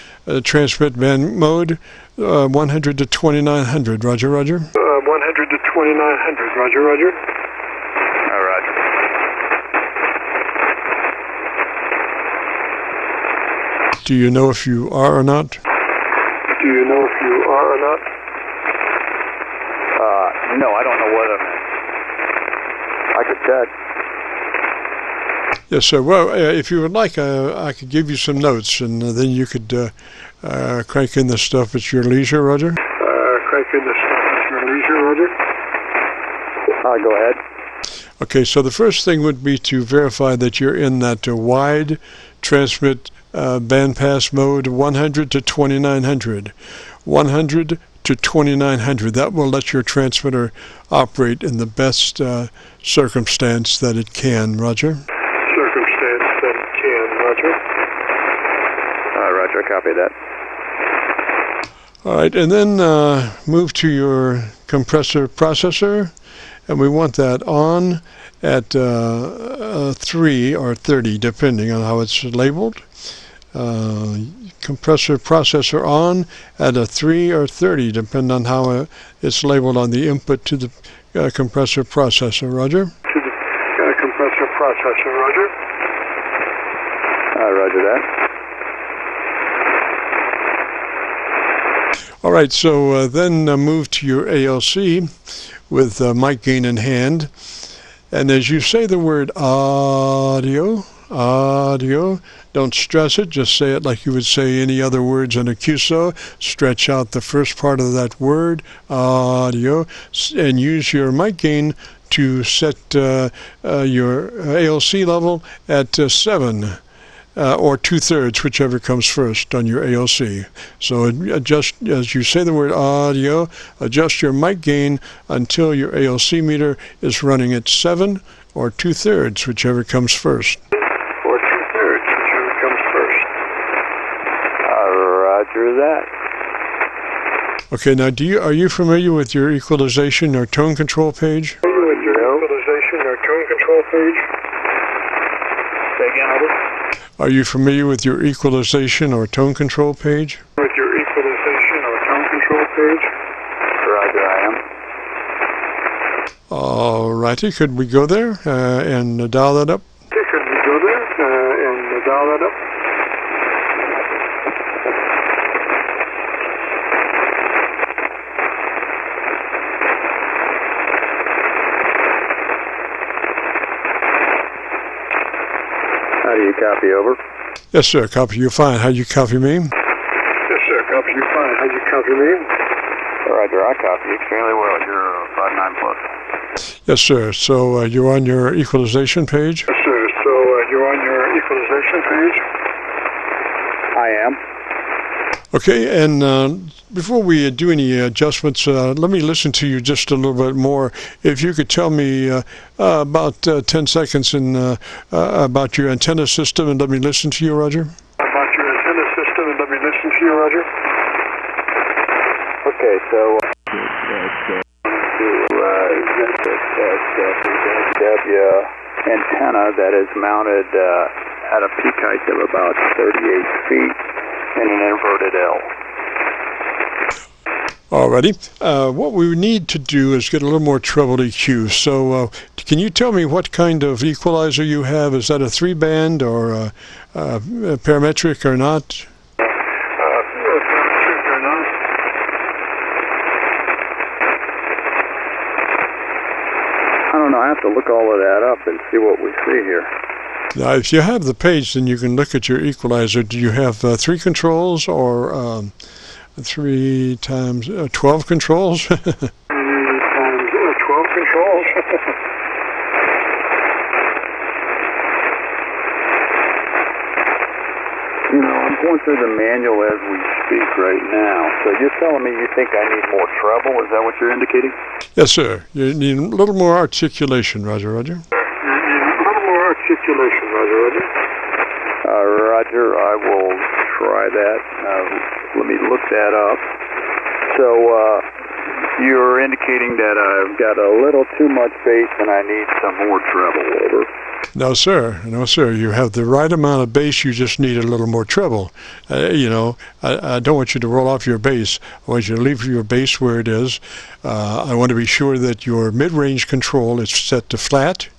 transmit band mode, 100 to 2900. Roger, Roger? 100 to 2900. Roger, Roger. Roger. Do you know if you are or not? Do you know if you are or not? No, I don't know what I could check. Yes, sir. Well, if you would like, I could give you some notes, and then you could crank in the stuff at your leisure, Roger? Crank in the stuff at your leisure, Roger? Go ahead. Okay, so the first thing would be to verify that you're in that wide transmit bandpass mode, 100 to 2900. 100 to 2900. That will let your transmitter operate in the best circumstance that it can. Roger? Circumstance that it can. Roger? Roger, copy that. All right, and then move to your compressor processor, and we want that on at 3 or 30, depending on how it's labeled. Compressor processor on at a 3 or 30, depending on how it's labeled on the input to the compressor processor. Roger? To the compressor processor. Roger? Roger that. All right, so then move to your ALC with mic gain in hand. And as you say the word audio, don't stress it, just say it like you would say any other words in a QSO. Stretch out the first part of that word, audio, and use your mic gain to set your ALC level at 7 or 2/3, whichever comes first on your ALC. So adjust, as you say the word audio, adjust your mic gain until your ALC meter is running at 7 or 2/3, whichever comes first. Roger that. Okay, now are you familiar with your equalization or tone control page? Are you with your equalization or tone control page? Say Say again, over. Are you familiar with your equalization or tone control page? With your equalization or tone control page? Roger, I am. All righty, could we go there and dial that up? Okay, could we go there and dial that up? How do you copy, over? Yes, sir. Copy you fine. How you copy me? Yes, sir. Copy you fine. How you copy me? Roger, I copy extremely well. You're 59 plus. Yes, sir. So you're on your equalization page? Yes, sir. So you're on your equalization page? I am. Okay, and before we do any adjustments, let me listen to you just a little bit more. If you could tell me about 10 seconds about your antenna system, and let me listen to you, Roger. About your antenna system, and let me listen to you, Roger. Okay, so antenna that is mounted at a peak height of about 38 feet in an inverted L. Alrighty. What we need to do is get a little more treble EQ. So can you tell me what kind of equalizer you have? Is that a 3-band or a parametric or not? Parametric or not? I don't know, I have to look all of that up and see what we see here. Now, if you have the page, then you can look at your equalizer. Do you have 3 controls or 3 times 12 controls? 3 times 12 controls? You know, I'm going through the manual as we speak right now. So you're telling me you think I need more treble? Is that what you're indicating? Yes, sir. You need a little more articulation, Roger, Roger. Articulation, Roger, Roger. Roger, I will try that. Let me look that up. So, you're indicating that I've got a little too much bass and I need some more treble, over. No, sir. No, sir. You have the right amount of bass. You just need a little more treble. You know, I don't want you to roll off your bass. I want you to leave your bass where it is. I want to be sure that your mid-range control is set to flat.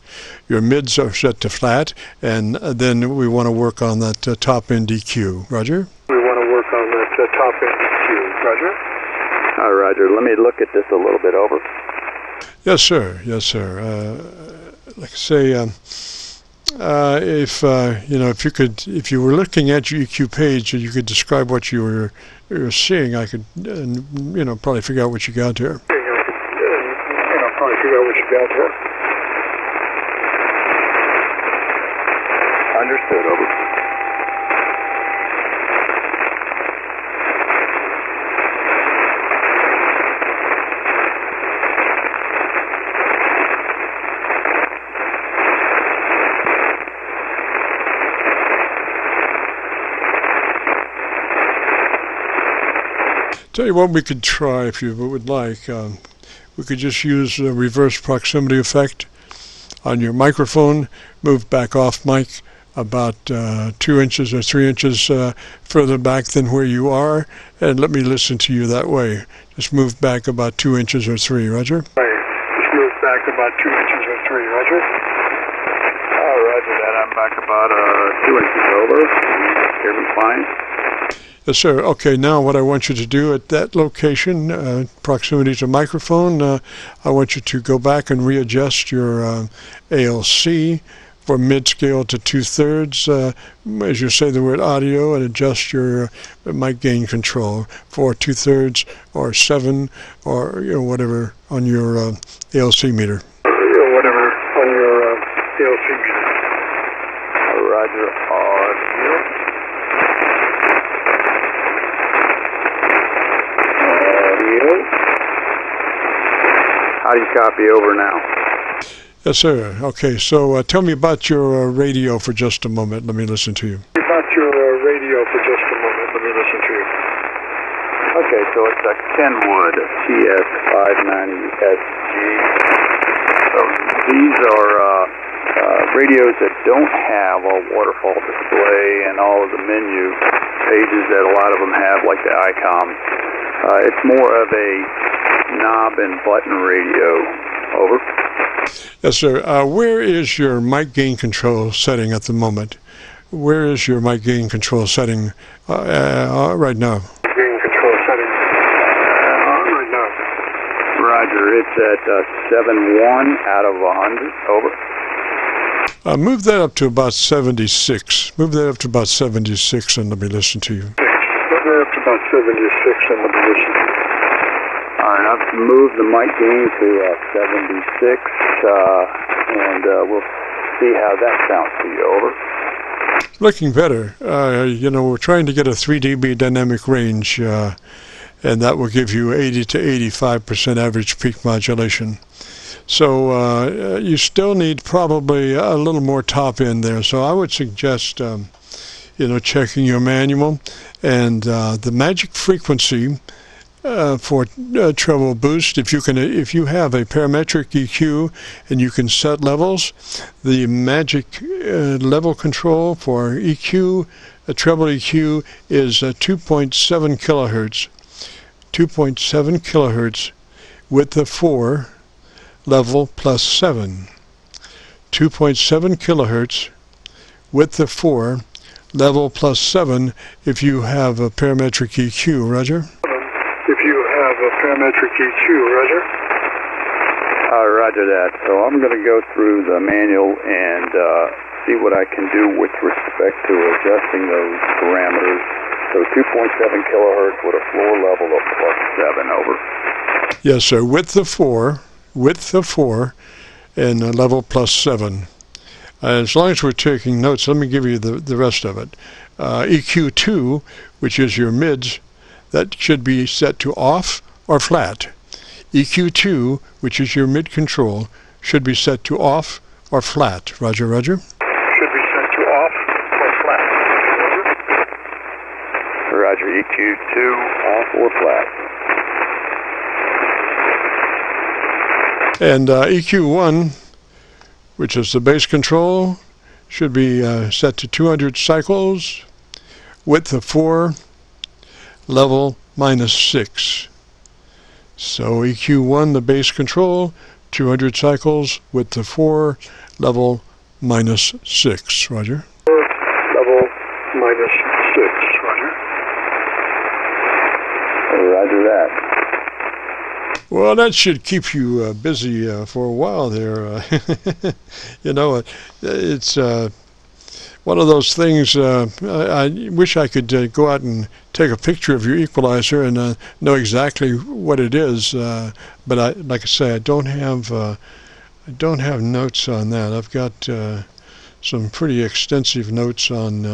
Your mids are set to flat, and then we want to work on that top-end EQ. Roger? We want to work on that top-end EQ. Roger? Roger, let me look at this a little bit, over. Yes, sir. Yes, sir. Like I say, if you know, if you were looking at your EQ page and you could describe what you were seeing, I could, you know, probably figure out what you got here. Probably figure out what you got here. Understood, over. Tell you what we could try, if you would like. We could just use a reverse proximity effect on your microphone. Move back off mic about 2 inches or 3 inches further back than where you are, and let me listen to you that way. Just move back about 2 inches or 3, Roger? Right. Just move back about 2 inches or 3, Roger? Roger that. I'm back about 2 inches over. Hear me fine? Yes, sir. Okay, now what I want you to do at that location, proximity to microphone, I want you to go back and readjust your ALC for mid-scale to 2/3, as you say the word audio, and adjust your mic gain control for 2/3 or 7 or, you know, whatever on your ALC meter. Whatever on your ALC meter. Roger, audio. How do you copy, over now? Yes, sir. Okay, so tell me about your radio for just a moment. Let me listen to you. About your radio for just a moment. Let me listen to you. Okay, so it's a Kenwood TS590SG. So these are radios that don't have a waterfall display and all of the menu pages that a lot of them have, like the ICOM. It's more of a knob and button radio. Over. Yes, sir. Where is your mic gain control setting at the moment? Where is your mic gain control setting right now? Gain control setting right now. Roger. It's at 71 out of 100. Over. Move that up to about 76. Move that up to about 76 and let me listen to you. Move that up to about 76 and let me listen to you. All right, I've moved the mic gain to 76, and we'll see how that sounds to you. Over. Looking better. We're trying to get a 3 dB dynamic range, and that will give you 80 to 85% average peak modulation. So you still need probably a little more top end there. So I would suggest, checking your manual and the magic frequency. For treble boost, if you have a parametric EQ and you can set levels, the magic level control for EQ, a treble EQ, is 2.7 kilohertz. 2.7 kilohertz with the 4 level plus 7. 2.7 kilohertz with the 4 level plus 7 if you have a parametric EQ. Roger? If you have a parametric EQ, Roger. Roger that. So I'm going to go through the manual and see what I can do with respect to adjusting those parameters. So 2.7 kilohertz with a floor level of plus 7. Over. Yes, sir. With the 4, and a level plus 7. As long as we're taking notes, let me give you the rest of it. EQ2, which is your mids, that should be set to off or flat. EQ2, which is your mid control, should be set to off or flat. Roger, roger. Should be set to off or flat. Roger, EQ2 off or flat. And EQ1, which is the bass control, should be set to 200 cycles, width of 4, level minus 6. So EQ1, the bass control, 200 cycles, width of 4, level minus 6. Roger. Level minus 6. Roger. Roger that. Well, that should keep you busy for a while there. It's one of those things. I wish I could go out and take a picture of your equalizer and know exactly what it is. But like I say, I don't have notes on that. I've got some pretty extensive notes on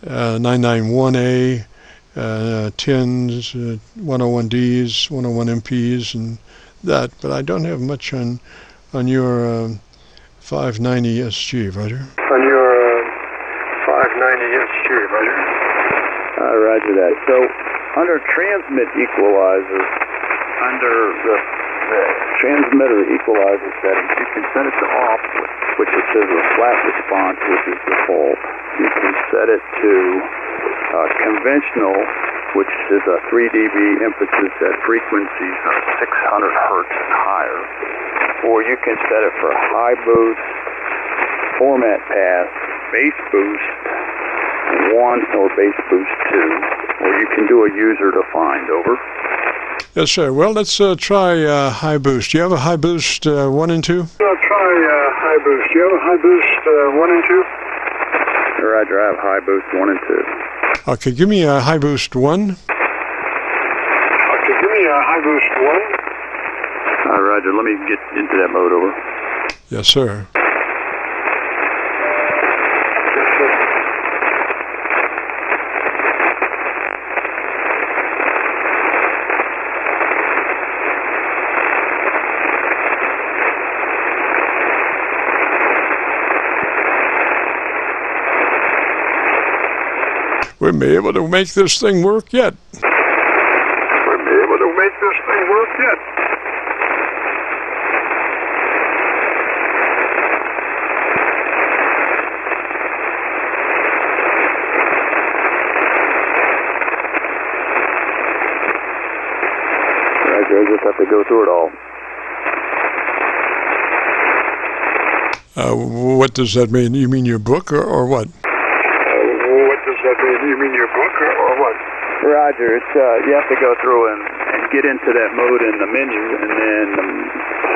991A. 10s, 101Ds, 101 MPs, and that, but I don't have much on your 590 SG, Roger. On your 590 SG, Roger. Roger that. So, under transmit equalizer, under the transmitter equalizer settings, you can set it to off, which it says a flat response, which is default. You can set it to conventional, which is a 3 dB emphasis at frequencies of 600 hertz and higher. Or you can set it for high boost, format pass, bass boost 1 or bass boost 2. Or you can do a user defined. Over. Yes, sir. Well, let's try high boost. Do you have a high boost 1 and 2? I'll try high boost. Do you have a high boost 1 and 2? Roger, I have high boost 1 and 2. Okay, give me a high boost 1. Okay, give me a high boost 1. Roger, let me get into that mode. Over. Yes, sir. We may be able to make this thing work yet. We may be able to make this thing work yet. through it all. What does that mean? You mean your book or what? What does that mean? You mean your book or what? Roger, it's you have to go through and get into that mode in the menu, and then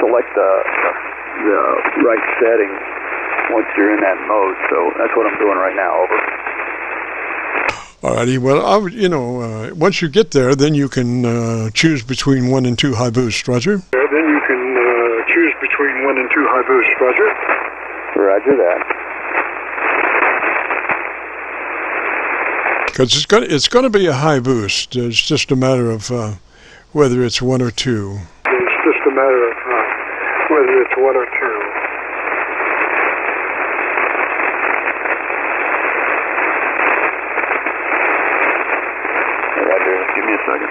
select the right setting once you're in that mode. So that's what I'm doing right now. Over. Alrighty. Well, once you get there, then you can choose between 1 and 2 high boost. Roger. Then you can choose between 1 and 2 high boost. Roger. Roger that. Because it's going to be a high boost. It's just a matter of whether it's 1 or 2. It's just a matter of whether it's 1 or 2. Roger, give me a second.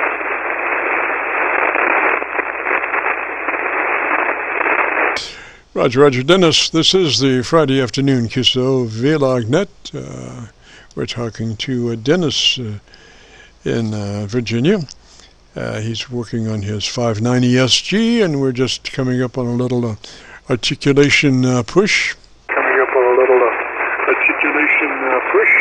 Roger, Dennis. This is the Friday afternoon Qso-Vlog net. We're talking to Dennis in Virginia. He's working on his 590 SG, and we're just coming up on a little articulation push. Coming up on a little articulation push.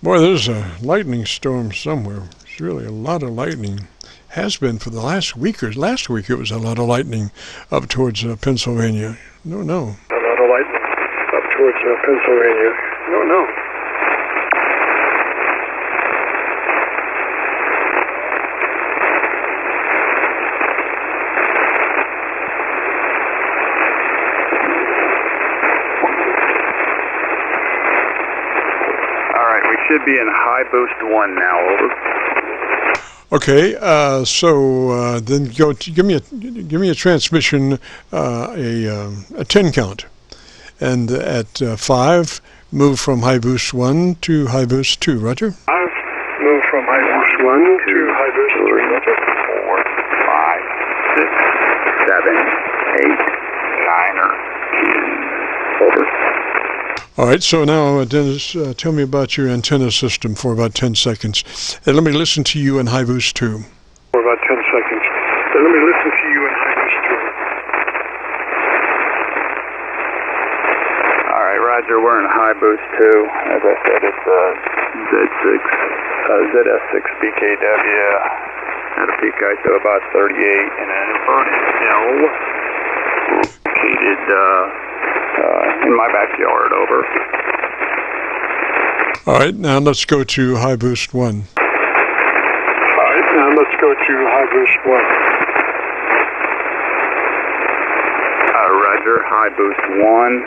Boy, there's a lightning storm somewhere. It's really a lot of lightning. Has been for the last week. Last week it was a lot of lightning up towards Pennsylvania. No. A lot of lightning up towards Pennsylvania. No. All right, we should be in high boost 1 now. Over. Okay, so then give me a transmission, a 10 count, and at 5, move from high boost 1 to high boost 2. Roger. 5, move from high boost 1 to high boost 3. Roger. 4, 5, 6, 7, 8, 9, or 10. Over. All right, so now, Dennis, tell me about your antenna system for about 10 seconds. And let me listen to you in high boost 2. For about 10 seconds. Let me listen to you in high boost 2. All right, Roger, we're in high boost 2. As I said, it's ZS6BKW at a peak height of about 38 and an inverted L located in my backyard. Over. All right, now let's go to high boost 1. All right, now let's go to high boost 1. Roger, high boost 1,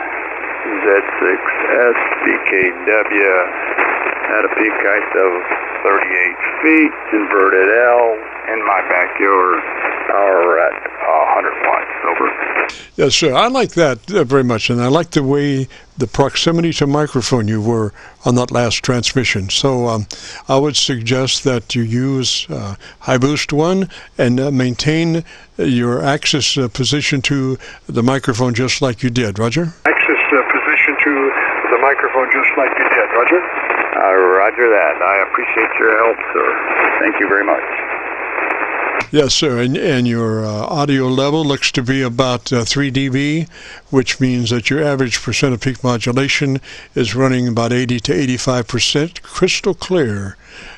Z6SBKW at a peak height of 38 feet, inverted L, in my backyard, power at 100 watts. Over. Yes, sir. I like that very much, and I like the way the proximity to microphone you were on that last transmission. So I would suggest that you use high boost 1 and maintain your axis position to the microphone just like you did. Roger? Axis position to the microphone just like you did. Roger? Roger that. I appreciate your help, sir. Thank you very much. Yes, sir, and your audio level looks to be about 3 dB, which means that your average percent of peak modulation is running about 80 to 85%, crystal clear,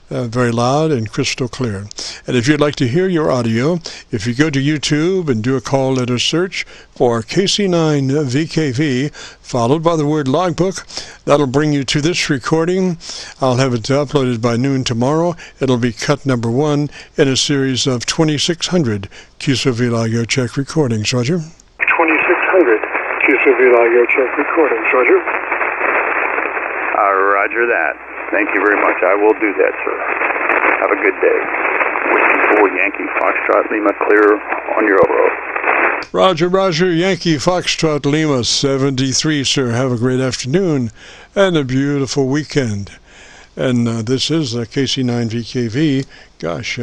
very loud and crystal clear. And if you'd like to hear your audio, if you go to YouTube and do a call letter search for KC9VKV, followed by the word logbook, that'll bring you to this recording. I'll have it uploaded by noon tomorrow. It'll be cut number 1 in a series of 2,600 Qso-Vlog Aircheck recordings. Roger? 2,600 Qso-Vlog Aircheck recordings. Roger? Roger that. Thank you very much. I will do that, sir. Have a good day. Wishing for Yankee Foxtrot Lima clear on your overall. Roger, Yankee Foxtrot Lima 73, sir. Have a great afternoon and a beautiful weekend. And this is KC9VKV. Gosh,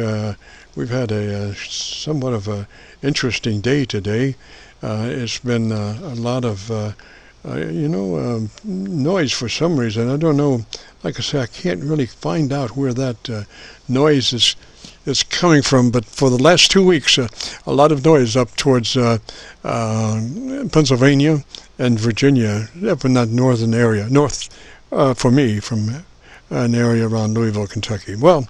we've had a somewhat of a interesting day today. It's been a lot of noise for some reason. I don't know. Like I say, I can't really find out where that noise is coming from. But for the last 2 weeks, a lot of noise up towards Pennsylvania and Virginia, up in that northern area. North, for me, from an area around Louisville, Kentucky. Well,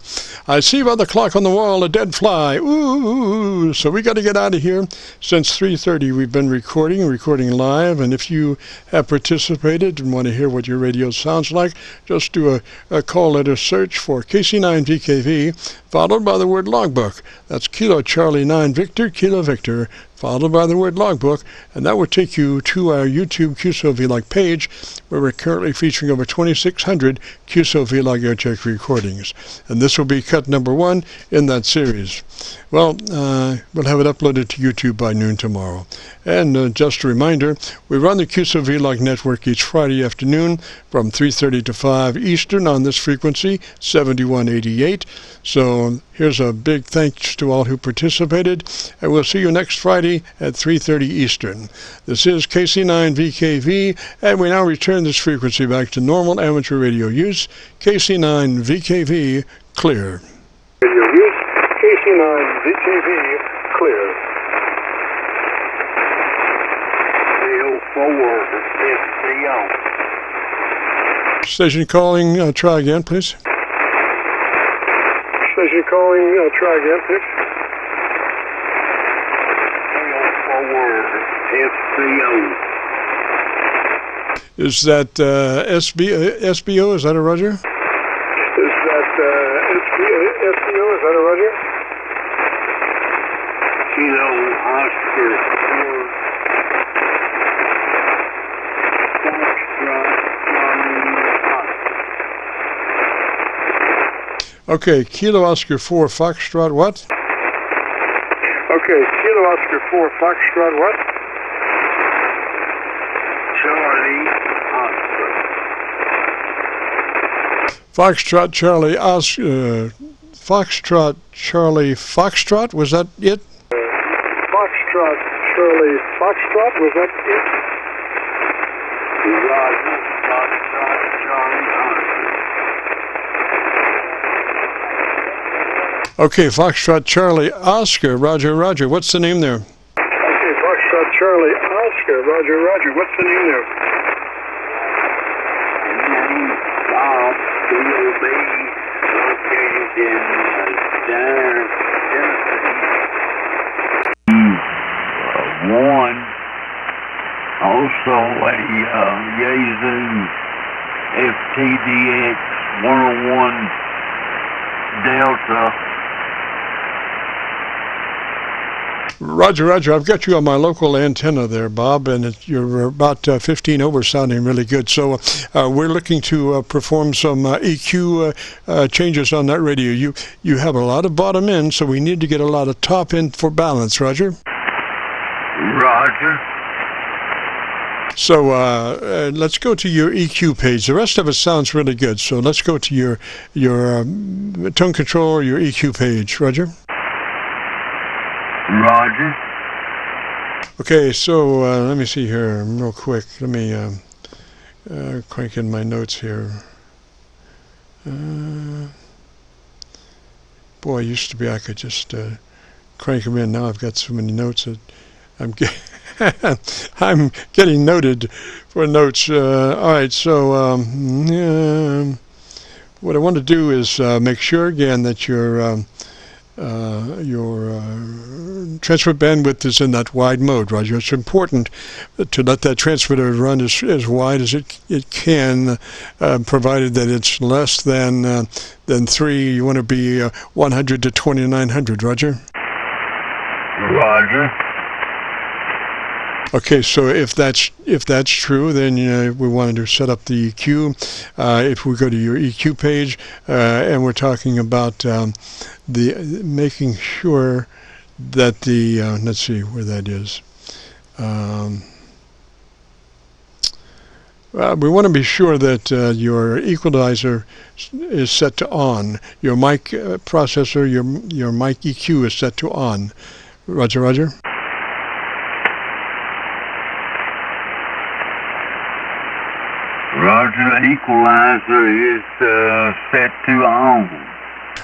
I see by the clock on the wall a dead fly. Ooh, so we got to get out of here. Since 3:30 we've been recording live, and if you have participated and want to hear what your radio sounds like, just do a call letter search for KC9VKV, followed by the word logbook. That's Kilo Charlie 9 Victor, Kilo Victor, followed by the word logbook, and that will take you to our YouTube Qso-Vlog page, where we're currently featuring over 2,600 Qso-Vlog Aircheck recordings. And this will be cut number 1 in that series. Well, we'll have it uploaded to YouTube by noon tomorrow. And just a reminder, we run the Qso-Vlog network each Friday afternoon from 3:30 to 5 Eastern on this frequency, 7188. So here's a big thanks to all who participated, and we'll see you next Friday at 3:30 Eastern. This is KC9VKV, and we now return this frequency back to normal amateur radio use. KC9VKV, clear. Radio use, KC9VKV, clear. Station calling, try again, please. Station calling, try again, please. Is that SBO? Is that a Roger? Is that SBO? Is that a Roger? Kilo Oscar 4 Okay, Kilo Oscar 4 Foxtrot what? Okay, Kilo Oscar 4 Foxtrot what? Charlie Oscar. Foxtrot Charlie Oscar. Foxtrot Charlie Foxtrot, was that it? Foxtrot Charlie Foxtrot, was that it? Roger, Foxtrot Charlie Oscar. Okay, Foxtrot Charlie Oscar, Roger, Roger. What's the name there? Okay, Foxtrot Charlie Oscar, Roger, Roger. What's the name there? Bob, DOB, located in Tennessee. One, also a Yazoo FTDX 101 Delta. Roger, Roger. I've got you on my local antenna there, Bob, and you're about 15 over, sounding really good. So we're looking to perform some EQ changes on that radio. You have a lot of bottom end, so we need to get a lot of top end for balance, Roger? Roger. So let's go to your EQ page. The rest of it sounds really good, so let's go to your tone control or your EQ page, Roger? Roger. Okay, so let me see here real quick. Let me crank in my notes here. Boy, used to be I could just crank them in. Now I've got so many notes that I'm getting noted for notes. All right, so what I want to do is make sure again that your transfer bandwidth is in that wide mode, Roger. It's important to let that transmitter run as wide as it can, provided that it's less than 3. You want to be 100 to 2900, Roger? Roger. Okay, so if that's true, then we wanted to set up the EQ. If we go to your EQ page, and we're talking about making sure that the let's see where that is. We want to be sure that your equalizer is set to on. Your mic processor, your mic EQ is set to on. Roger, Roger. Roger, the equalizer is set to on.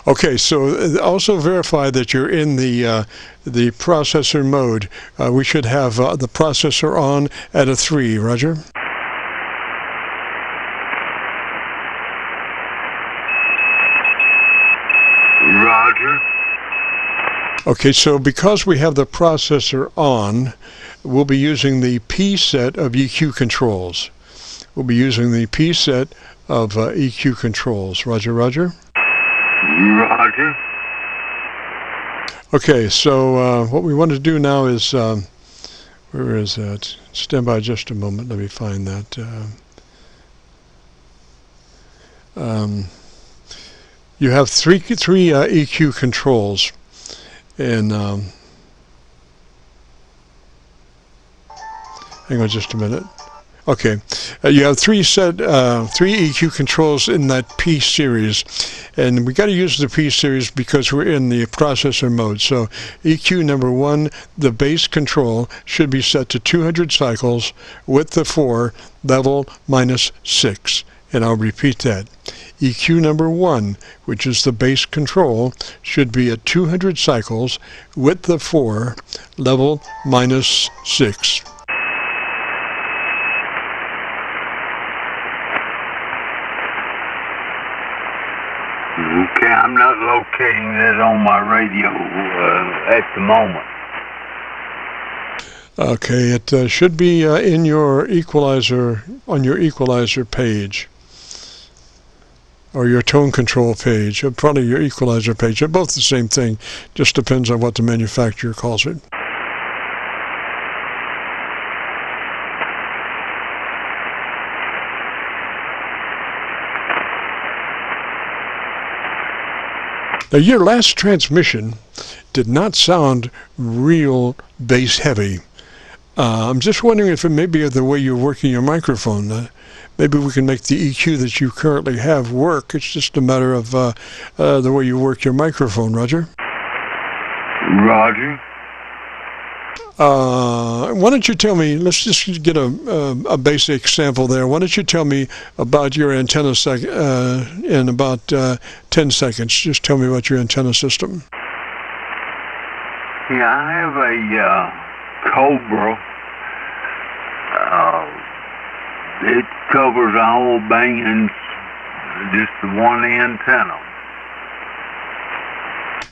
Okay, so also verify that you're in the processor mode. We should have the processor on at a 3, Roger? Roger. Okay, so because we have the processor on, we'll be using the P set of EQ controls. We'll be using the P set of EQ controls. Roger, Roger? Roger. Okay, so what we want to do now is, where is that? Stand by just a moment. Let me find that. You have three EQ controls, and hang on just a minute. Okay, you have three EQ controls in that P series, and we got to use the P series because we're in the processor mode. So EQ number 1, the base control, should be set to 200 cycles with the 4 level -6, and I'll repeat that. EQ number 1, which is the base control, should be at 200 cycles with the 4 level -6. Okay, I'm not locating it on my radio at the moment. Okay, it should be in your equalizer, on your equalizer page, or your tone control page, or probably your equalizer page. They're both the same thing, just depends on what the manufacturer calls it. Now, your last transmission did not sound real bass heavy. I'm just wondering if it may be the way you're working your microphone. Maybe we can make the EQ that you currently have work. It's just a matter of the way you work your microphone, Roger. Roger. Why don't you tell me, let's just get a basic sample there. Why don't you tell me about your antenna in about 10 seconds. Just tell me about your antenna system. Yeah, I have a Cobra. It covers all bands, just the one antenna.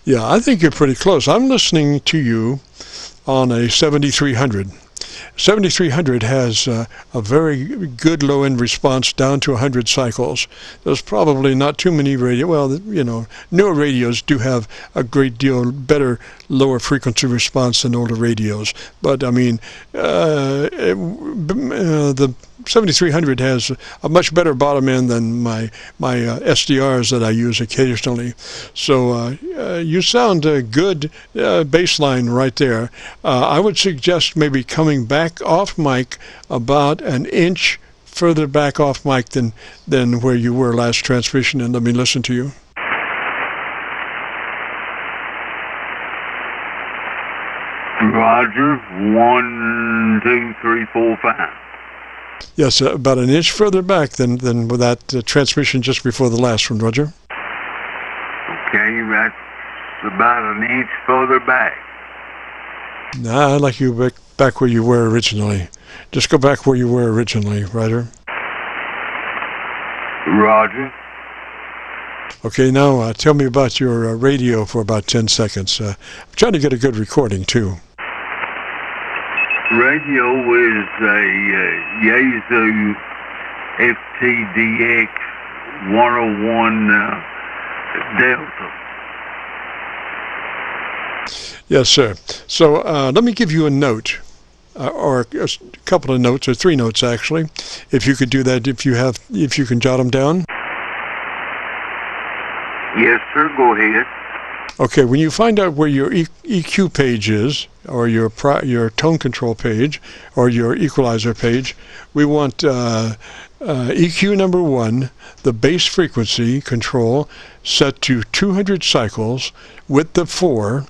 Yeah, I think you're pretty close. I'm listening to you on a 7300. 7300 has a very good low-end response down to 100 cycles. There's probably not too many newer radios do have a great deal better lower frequency response than older radios. But I mean, the 7300 has a much better bottom end than my SDRs that I use occasionally. So you sound a good baseline right there. I would suggest maybe coming back off mic about an inch further back off mic than where you were last transmission, and let me listen to you. Roger. 1, 2, 3, 4, 5. Yes, about an inch further back than with that transmission just before the last one, Roger. Okay, that's about an inch further back. Nah, I'd like you back where you were originally. Just go back where you were originally, Roger. Roger. Okay, now tell me about your radio for about 10 seconds. I'm trying to get a good recording, too. Radio is a Yaesu FTDX 101 Delta. Yes, sir. So let me give you a note, or a couple of notes, or 3 notes actually. If you could do that, if you can jot them down. Yes, sir. Go ahead. Okay, when you find out where your EQ page is, or your tone control page, or your equalizer page, we want EQ number 1, the base frequency control, set to 200 cycles with the 4,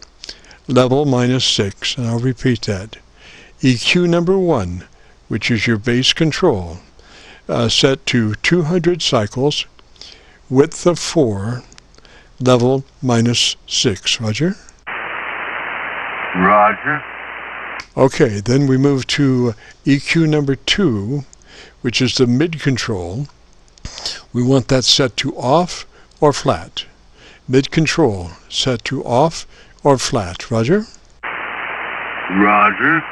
level -6, and I'll repeat that. EQ number 1, which is your base control, set to 200 cycles, width of 4, level -6. Roger? Roger. Okay, then we move to EQ number 2, which is the mid-control. We want that set to off or flat. Mid-control set to off or flat. Roger? Roger.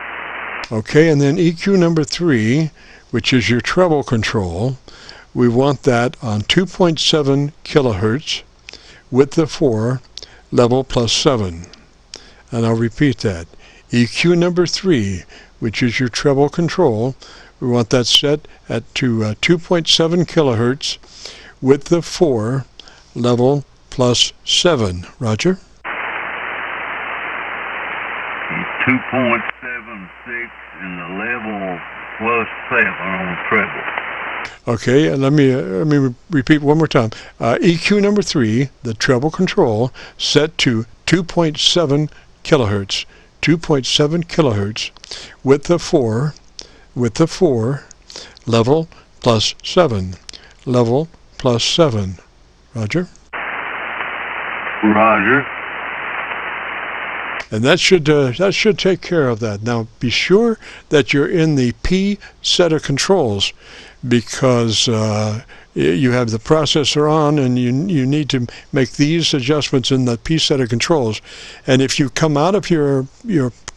Okay, and then EQ number 3, which is your treble control. We want that on 2.7 kilohertz, width of 4, level +7. And I'll repeat that. EQ number 3, which is your treble control, we want that set to 2.7 kilohertz, width of 4, level +7. Roger? 2.76 and the level +7 on treble. Okay, let me repeat one more time. EQ number 3, the treble control, set to 2.7 kilohertz. 2.7 kilohertz, width of 4, level +7, level +7. Roger? Roger. And that should take care of that. Now be sure that you're in the P set of controls, because you have the processor on, and you need to make these adjustments in the P set of controls. And if you come out of your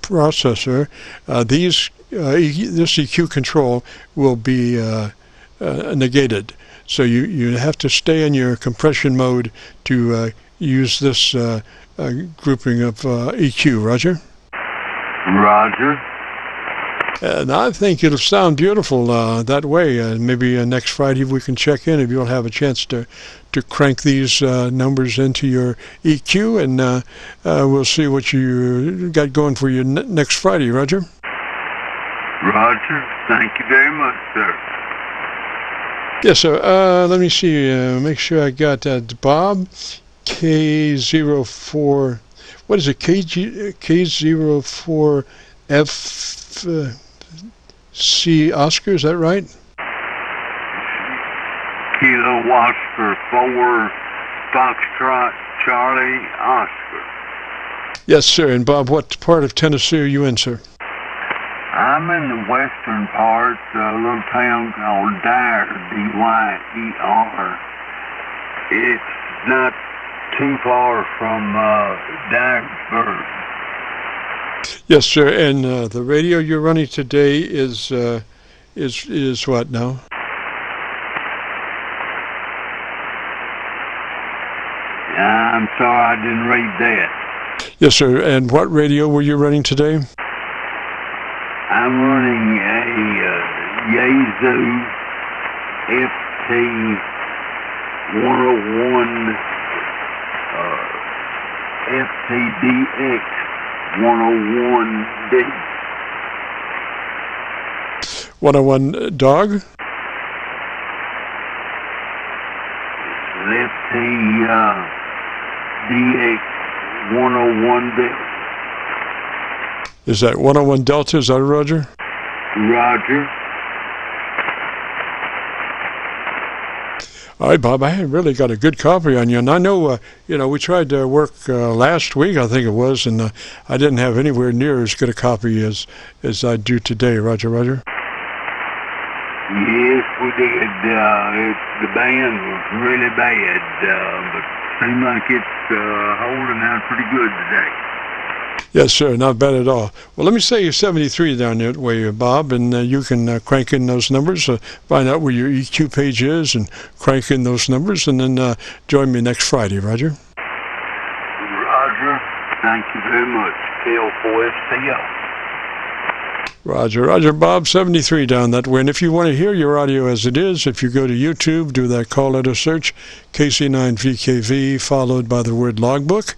processor, this EQ control will be negated. So you have to stay in your compression mode to use this grouping of EQ. Roger? Roger. And I think it'll sound beautiful that way. Maybe next Friday we can check in if you'll have a chance to crank these numbers into your EQ, and we'll see what you got going for you next Friday. Roger? Roger. Thank you very much, sir. Yes, sir. Let me see. Make sure I got that. Bob, K04. What is it? K04FC Oscar, is that right? Kilo Oscar 4 Foxtrot Charlie Oscar. Yes, sir. And Bob, what part of Tennessee are you in, sir? I'm in the western part, a little town called Dyer, D-Y-E-R. It's not too far from Dyersburg. Yes, sir. And the radio you're running today is what now? I'm sorry, I didn't read that. Yes, sir. And what radio were you running today? I'm running a Yaesu FT 101 FTDX 101D. 101 dog? FTDX 101D. Is that 101 Delta? Is that Roger? Roger. All right, Bob, I have really got a good copy on you. And I know, we tried to work last week, I think it was, and I didn't have anywhere near as good a copy as I do today. Roger, Roger? Yes, we did. The band was really bad, but seemed like it's holding out pretty good today. Yes, sir, not bad at all. Well, let me say you're 73 down that way, Bob, and you can crank in those numbers, find out where your EQ page is, and crank in those numbers, and then join me next Friday, Roger? Roger. Thank you very much. K04STO. Roger, Roger, Bob, 73 down that way. And if you want to hear your audio as it is, if you go to YouTube, do that call letter search, KC9VKV, followed by the word logbook.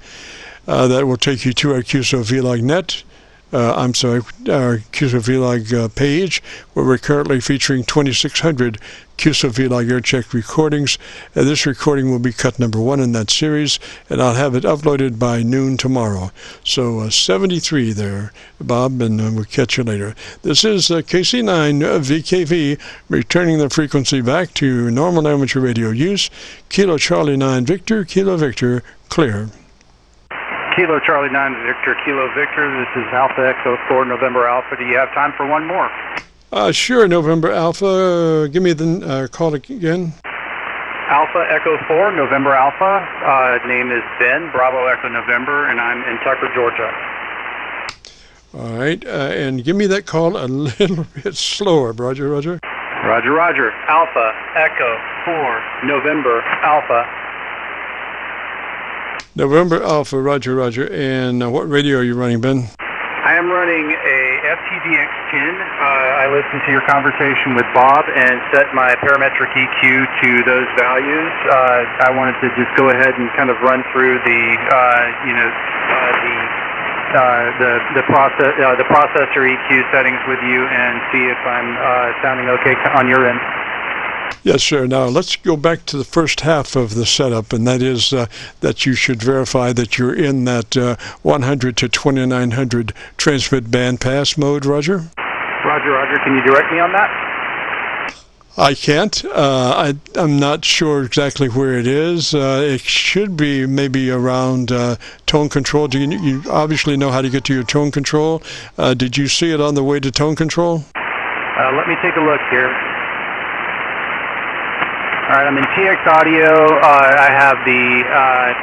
That will take you to our Qso-Vlog net our Qso-Vlog page, where we're currently featuring 2,600 Qso-Vlog Aircheck recordings. This recording will be cut number 1 in that series, and I'll have it uploaded by noon tomorrow. So 73 there, Bob, and we'll catch you later. This is KC9VKV, returning the frequency back to normal amateur radio use. Kilo Charlie 9 Victor, Kilo Victor, clear. Kilo Charlie 9 Victor, Kilo Victor, this is Alpha Echo 4 November Alpha. Do you have time for one more? Sure, November Alpha. Give me the call again. Alpha Echo 4 November Alpha. Name is Ben, Bravo Echo November, and I'm in Tucker, Georgia. All right, and give me that call a little bit slower, Roger. Roger. Alpha Echo 4 November Alpha. November Alpha, Roger. And what radio are you running, Ben? I am running a FTDX10. I listened to your conversation with Bob and set my parametric EQ to those values. I wanted to just go ahead and kind of run through the processor EQ settings with you and see if I'm sounding okay on your end. Yes, sir. Now, let's go back to the first half of the setup, and that is that you should verify that you're in that 100 to 2900 transmit bandpass mode, Roger? Roger. Can you direct me on that? I can't. I'm not sure exactly where it is. It should be maybe around tone control. You obviously know how to get to your tone control. Did you see it on the way to tone control? Let me take a look here. All right, I'm in TX Audio. I have the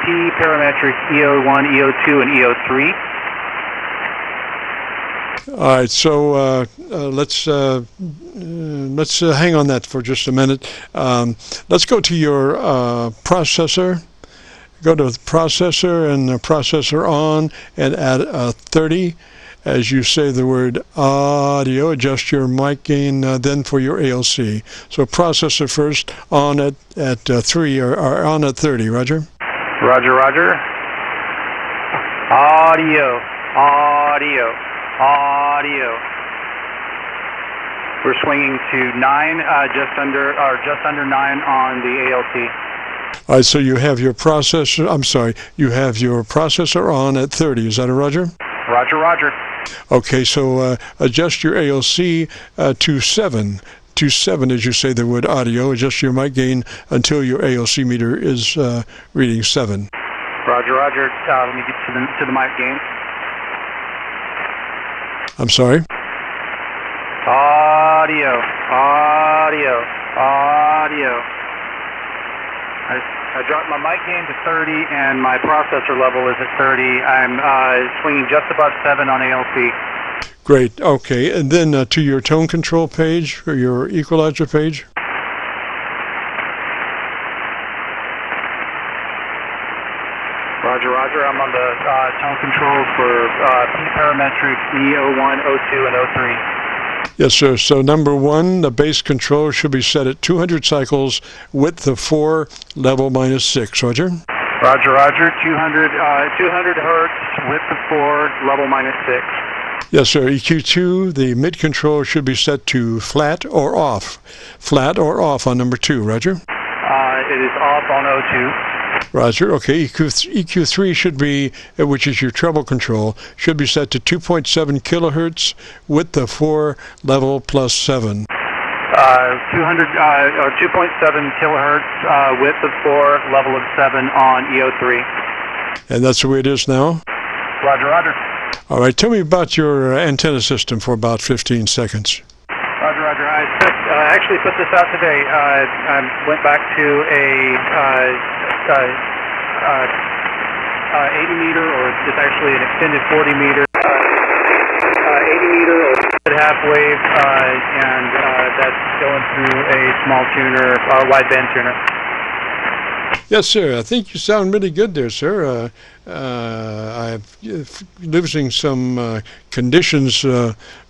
P parametric EO1, EO2, and EO3. All right, so let's hang on that for just a minute. Let's go to your processor. Go to the processor and the processor on, and add a 30. As you say the word audio, adjust your mic gain then for your ALC. So processor first, on at 3 or on at 30, Roger? Roger. Audio. We're swinging to 9, just under 9 on the ALC. All right, so you have your processor, you have your processor on at 30, is that a Roger? Roger. Okay, so adjust your ALC to 7. To 7, as you say the word audio. Adjust your mic gain until your ALC meter is reading 7. Roger. Let me get to the mic gain. I'm sorry? Audio. I dropped my mic gain to 30, and my processor level is at 30. I'm swinging just above 7 on ALC. Great. Okay, and then to your tone control page, or your equalizer page. Roger. I'm on the tone control for P parametric E01, O2, and O3. Yes, sir. So number 1, the base control should be set at 200 cycles, width of 4, level -6. Roger? Roger. 200 hertz, width of 4, level -6. Yes, sir. EQ2, the mid control should be set to flat or off. Flat or off on number 2. Roger? It is off on O2. Roger. Okay, EQ3 should be, which is your treble control, should be set to 2.7 kilohertz, width of 4, level +7. 2.7 kilohertz, width of 4, level of 7 on EO3. And that's the way it is now? Roger. All right, tell me about your antenna system for about 15 seconds. Roger. I actually put this out today. I went back to a 80 meter, or it's actually an extended 40 meter, 80 meter or half wave, and that's going through a small tuner, wideband tuner. Yes, sir. I think you sound really good there, sir. I'm losing some conditions,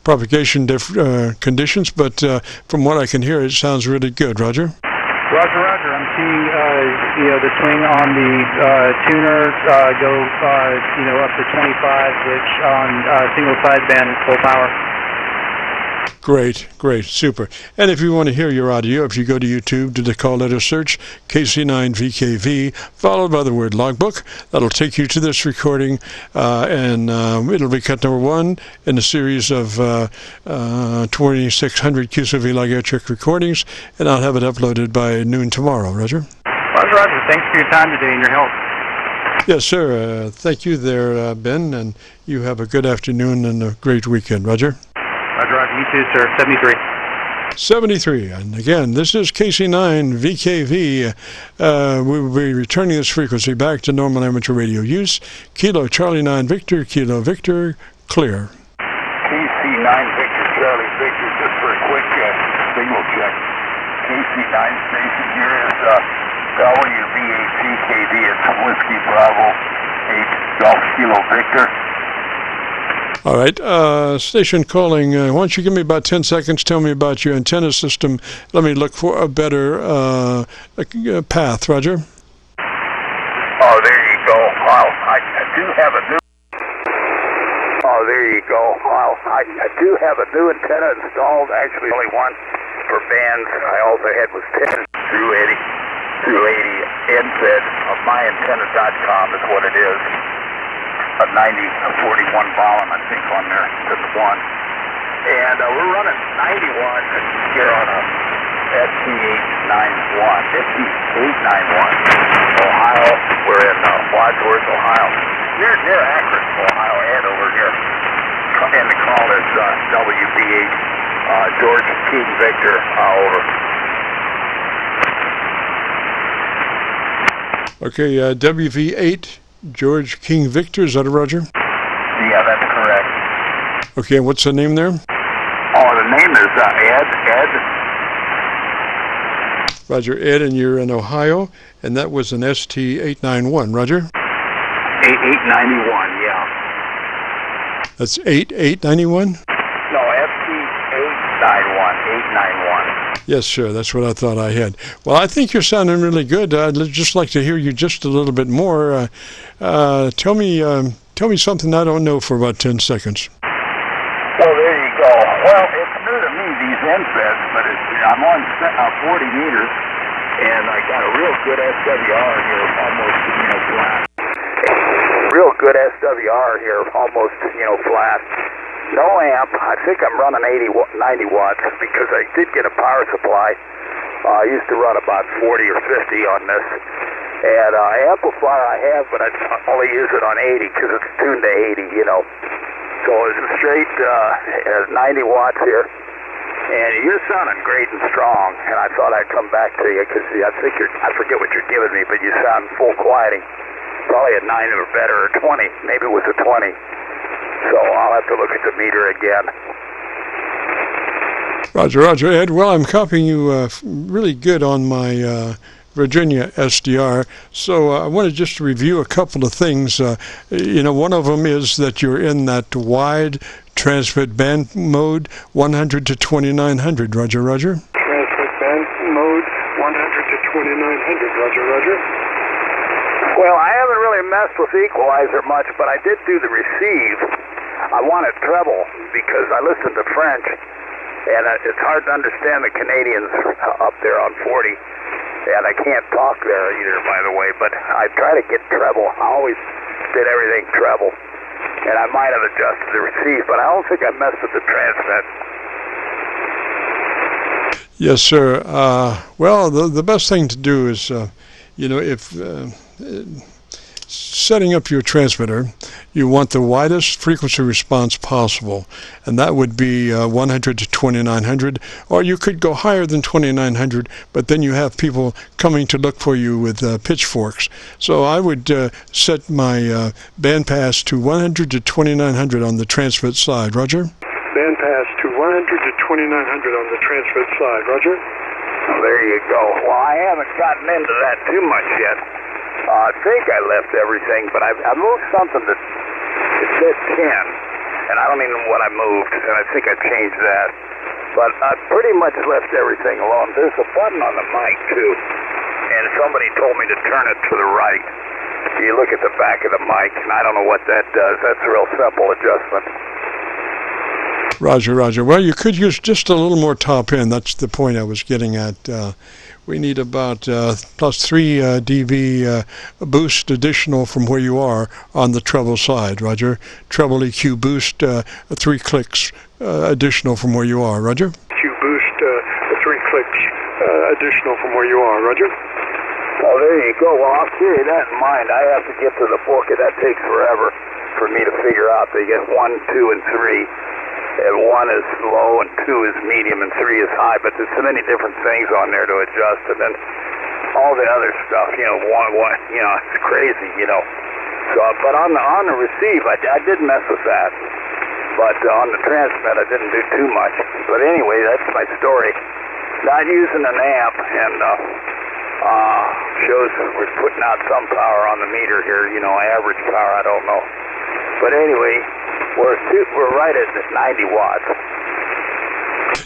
propagation conditions, but from what I can hear, it sounds really good. Roger? Roger, roger. I'm seeing, the swing on the tuner go, up to 25, which on single sideband is full power. Great, great, super. And if you want to hear your audio, if you go to YouTube, do the call letter search, KC9VKV, followed by the word logbook. That'll take you to this recording, and it'll be cut number 1 in a series of 2,600 Qso-Vlog Aircheck recordings, and I'll have it uploaded by noon tomorrow. Roger? Roger, roger. Thanks for your time today and your help. Yes, sir. Thank you there, Ben, and you have a good afternoon and a great weekend. Roger? Roger, roger. You too, sir. 73. 73. And again, this is KC9VKV. We will be returning this frequency back to normal amateur radio use. Kilo Charlie 9 Victor, Kilo Victor, clear. KC9 Victor Charlie Victor, just for a quick signal check. KC9 station here is WVACKV. It's Whiskey Bravo 8 Golf Kilo Victor. All right, station calling. Why don't you give me about 10 seconds, tell me about your antenna system. Let me look for a better path, Roger. Oh, there you go. Wow, I do have a new... Oh, there you go. Wow, I do have a new antenna installed. Actually, only one for bands. I also had was 10 through 80 NZ of myantenna.com is what it is. A 41 volume, I think, on there, just one. And we're running 91 here on a ST891, Ohio. We're in Wadsworth, Ohio. Near Akron, Ohio, and over here. And the call is WBH, George King Victor, over. Okay, WV8. George King Victor, is that a Roger? Yeah, that's correct. Okay, and what's the name there? Oh, the name is Ed. Roger, Ed, and you're in Ohio, and that was an ST891, Roger? 8891, yeah. That's 8891? No, ST891, 891. Yes, sir. That's what I thought I had. Well, I think you're sounding really good. I'd just like to hear you just a little bit more. Tell me something I don't know for about 10 seconds. Well, there you go. Well, it's new to me, these NFETs, but I'm on 40 meters, and I got a real good SWR here, almost, flat. Real good SWR here, almost, flat. No amp. I think I'm running 90 watts because I did get a power supply. I used to run about 40 or 50 on this. And amplifier I have, but I only use it on 80 because it's tuned to 80, So it's a straight 90 watts here. And you're sounding great and strong. And I thought I'd come back to you because I forget what you're giving me, but you sound full quieting. Probably a 9 or better, or 20. Maybe it was a 20. So I'll have to look at the meter again. Roger, Ed. Well, I'm copying you really good on my Virginia SDR. So I wanted just to review a couple of things. One of them is that you're in that wide transmit band mode, 100 to 2900. Roger. Transmit band mode, 100 to 2900. Roger. Well, I haven't really messed with the equalizer much, but I did do the receive. I wanted treble because I listened to French, and it's hard to understand the Canadians up there on 40, and I can't talk there either, by the way, but I try to get treble. I always did everything treble, and I might have adjusted the receive, but I don't think I messed with the transmit. Yes, sir. Well, the best thing to do is, setting up your transmitter, you want the widest frequency response possible, and that would be 100 to 2900, or you could go higher than 2900, but then you have people coming to look for you with pitchforks. So I would set my bandpass to 100 to 2900 on the transmit side. Roger? Bandpass to 100 to 2900 on the transmit side. Roger? Oh, there you go. Well, I haven't gotten into that too much yet. I think I left everything, but I moved something that it said 10, and I don't even know what I moved, and I think I changed that. But I pretty much left everything alone. There's a button on the mic, too, and somebody told me to turn it to the right. You look at the back of the mic, and I don't know what that does. That's a real simple adjustment. Roger, Roger. Well, you could use just a little more top end. That's the point I was getting at. We need about plus 3 dB boost additional from where you are on the treble side, Roger. Treble EQ boost, 3 clicks additional from where you are, Roger. EQ boost, 3 clicks additional from where you are, Roger. Oh, there you go. Well, I'll carry that in mind. I have to get to the book, and that takes forever for me to figure out. They get 1, 2, and 3. And 1 is low, and 2 is medium, and 3 is high. But there's so many different things on there to adjust, and then all the other stuff, it's crazy, So, but on the receive, I did mess with that. But on the transmit, I didn't do too much. But anyway, that's my story. Not using an amp, and shows we're putting out some power on the meter here. Average power, I don't know. But anyway, we're right at 90 watts.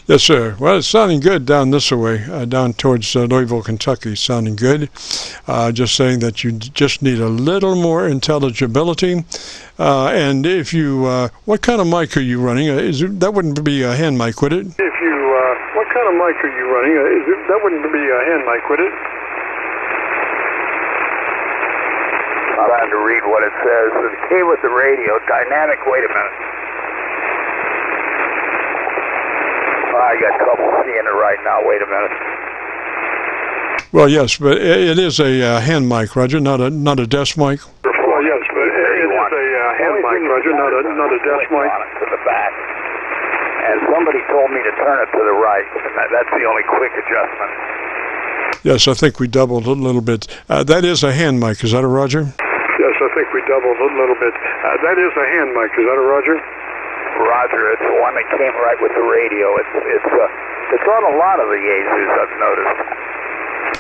Yes, sir. Well, it's sounding good down this way, down towards Louisville, Kentucky. Sounding good. Just saying that you just need a little more intelligibility. And if you, what kind of mic are you running? That wouldn't be a hand mic, would it? What kind of mic are you running? That wouldn't be a hand mic, would it? I'm trying to read what it says. It came with the radio. Dynamic. Wait a minute. I got trouble seeing it right now. Wait a minute. Well, yes, but it is a hand mic, Roger, not a desk mic. Well, yes, but it is a hand mic, Roger, not a desk mic. To the back. And somebody told me to turn it to the right. That's the only quick adjustment. Yes, I think we doubled a little bit. That is a hand mic. Is that a Roger? Yes, I think we doubled a little bit. That is a hand mic. Is that a Roger? Roger. It's the one that came right with the radio. It's on a lot of the Yaesus, I've noticed.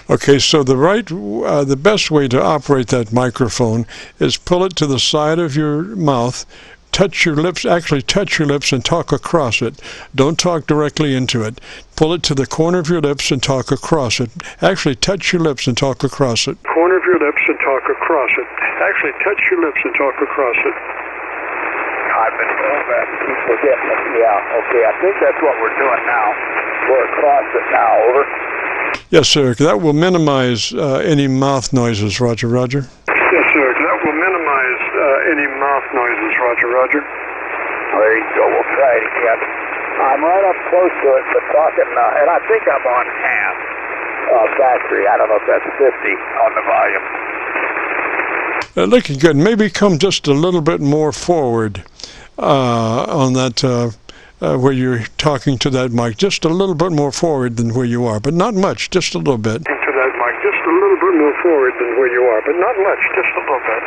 Okay, so the best way to operate that microphone is pull it to the side of your mouth, touch your lips and talk across it. Don't talk directly into it. Pull it to the corner of your lips and talk across it. Actually touch your lips and talk across it. Corner of your lips and talk across it. Actually touch your lips and talk across it. I've been doing that. Keep forgetting it. Yeah, okay. I think that's what we're doing now. We're across it now. Over. Yes, sir. That will minimize any mouth noises, Roger. Yes, sir. That will minimize any mouth noises, Roger. There you go. We'll try it again. I'm right up close to it, but talking, and I think I'm on half battery. I don't know if that's 50 on the volume. Looking good. Maybe come just a little bit more forward on that where you're talking to that mic. Just a little bit more forward than where you are, but not much. Just a little bit. To that mic, just a little bit more forward than where you are, but not much. Just a little bit.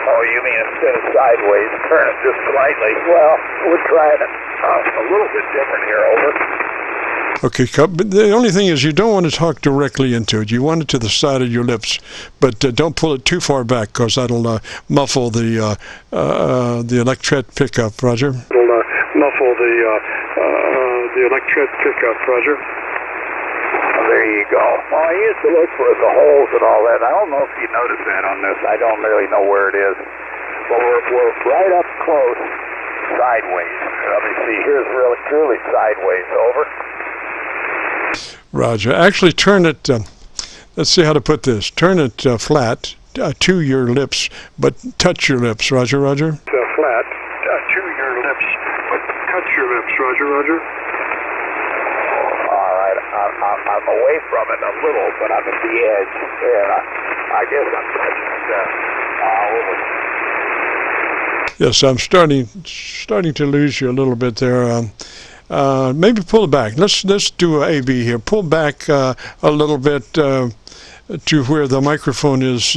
Oh, you mean instead of sideways, turn it just slightly? Well, we're trying it a little bit different here. Over. Okay, but the only thing is you don't want to talk directly into it. You want it to the side of your lips, but don't pull it too far back because that'll muffle the electret pickup, Roger. It'll muffle the electret pickup, Roger. Oh, there you go. Well, I used to look for the holes and all that. I don't know if you noticed that on this. I don't really know where it is. But we're right up close, sideways. Let me see. Here's really truly sideways. Over. Roger. Actually, turn it, let's see how to put this. Turn it flat to your lips, but touch your lips, Roger. Flat to your lips, but touch your lips, Roger. All right. I'm away from it a little, but I'm at the edge. And I guess I'm touching it over. Yes, I'm starting to lose you a little bit there. Maybe pull it back. Let's do a AB here. Pull back a little bit to where the microphone is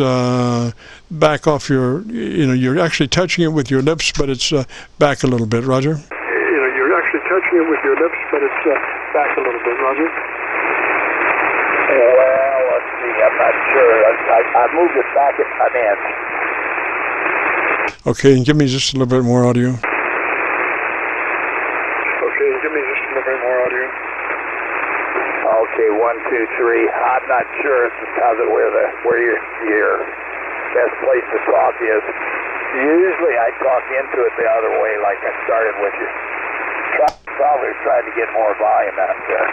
back off your. You're actually touching it with your lips, but it's back a little bit, Roger. You're actually touching it with your lips, but it's back a little bit, Roger. Well, let's see. I'm not sure. I moved it back an inch. Okay, and give me just a little bit more audio. Give me just a little bit more audio. Okay, 1, 2, 3. I'm not sure where your best place to talk is. Usually I talk into it the other way, like I started with you. Probably trying to get more volume out there.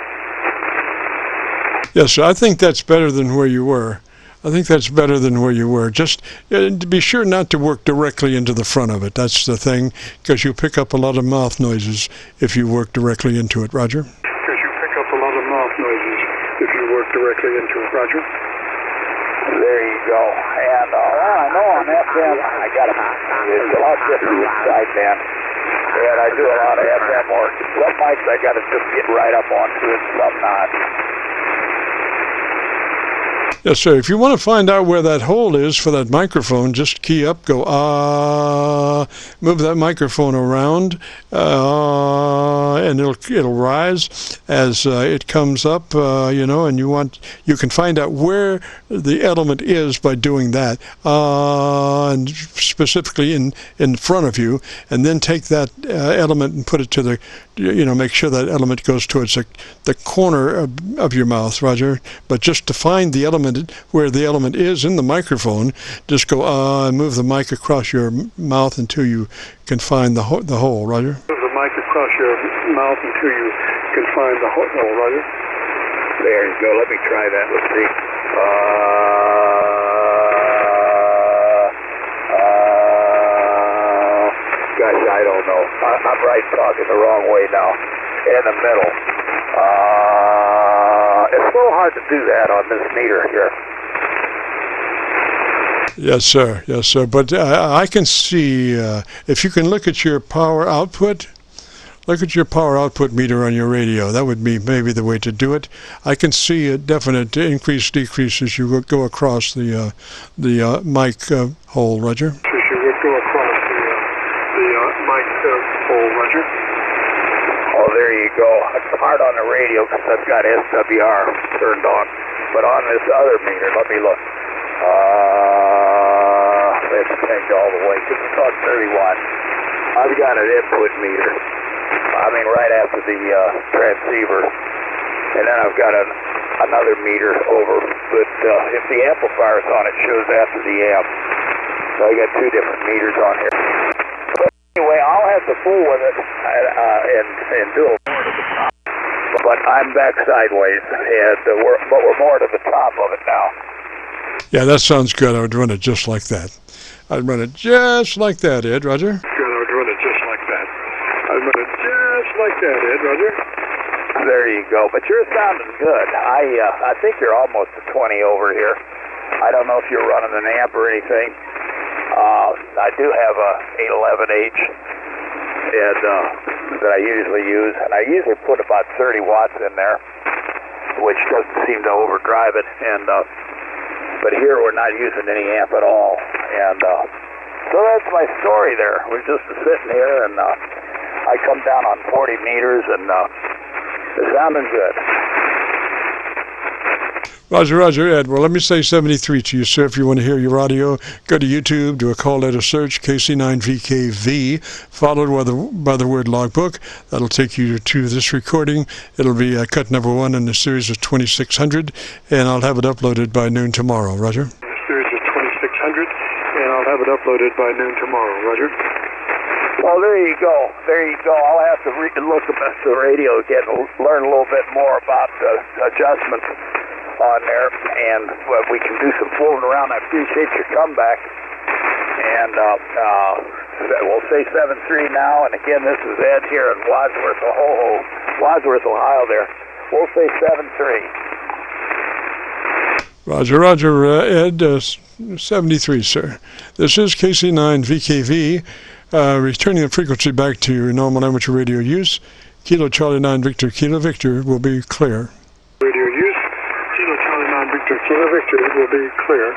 Yes, I think that's better than where you were. I think that's better than where you were. Just to be sure not to work directly into the front of it. That's the thing, because you pick up a lot of mouth noises if you work directly into it. Roger? Because you pick up a lot of mouth noises if you work directly into it. Roger? There you go. And I know on FM, it's a lot different with sideband. And I do a lot of FM work. Some mics I got to just get right up onto it, some not. Yes, sir. If you want to find out where that hole is for that microphone, just key up, go move that microphone around, and it'll rise as it comes up, and you can find out where the element is by doing that, and specifically in front of you, and then take that element and put it to make sure that element goes towards the corner of your mouth, Roger. But just to find the element where the element is in the microphone, just go and move the mic across your mouth until you can find the hole, Roger. Move the mic across your mouth until you can find the hole, Roger. There you go. Let me try that. Let's see. Gosh, I don't know. I'm right talking the wrong way now. In the middle. It's so hard to do that on this meter here. Yes, sir. Yes, sir. But I can see, if you can look at your power output, meter on your radio. That would be maybe the way to do it. I can see a definite increase, decrease as you go across the mic hole, Roger. As you would go across the mic hole, Roger. Oh, there you go. It's hard on the radio because I've got SWR turned on. But on this other meter, let me look. Let's change all the way because it's on 30 watts. I've got an input meter. Right after the transceiver. And then I've got another meter over. But if the amplifier's on, it shows after the amp. So I got two different meters on here. Anyway, I'll have to fool with it and do a more to the top. But I'm back sideways, and we're more to the top of it now. Yeah, that sounds good. I would run it just like that. I'd run it just like that, Ed, Roger. Good, I would run it just like that. I'd run it just like that, Ed, Roger. There you go. But you're sounding good. I think you're almost to 20 over here. I don't know if you're running an amp or anything. I do have a 811H that I usually use, and I usually put about 30 watts in there, which doesn't seem to overdrive it. And but here we're not using any amp at all, and so that's my story there. We're just sitting here, and I come down on 40 meters, and it's sounding good. Roger, Ed. Well, let me say 73 to you, sir. If you want to hear your audio, go to YouTube, do a call letter search, KC9VKV, followed by the word logbook. That'll take you to this recording. It'll be cut number 1 in the series of 2600, and I'll have it uploaded by noon tomorrow. Roger? The series of 2600, and I'll have it uploaded by noon tomorrow. Roger? Well, there you go. I'll have to look at the radio again, learn a little bit more about the adjustments on there, and we can do some fooling around. I appreciate your comeback. And we'll say 7-3 now. And again, this is Ed here in Wadsworth, Ohio there. We'll say 7-3. Roger, Ed, 73, sir. This is KC9VKV, returning the frequency back to your normal amateur radio use. Kilo Charlie 9 Victor Kilo Victor will be clear. Radio use. Kilo Charlie 9 Victor Kilo Victor will be clear.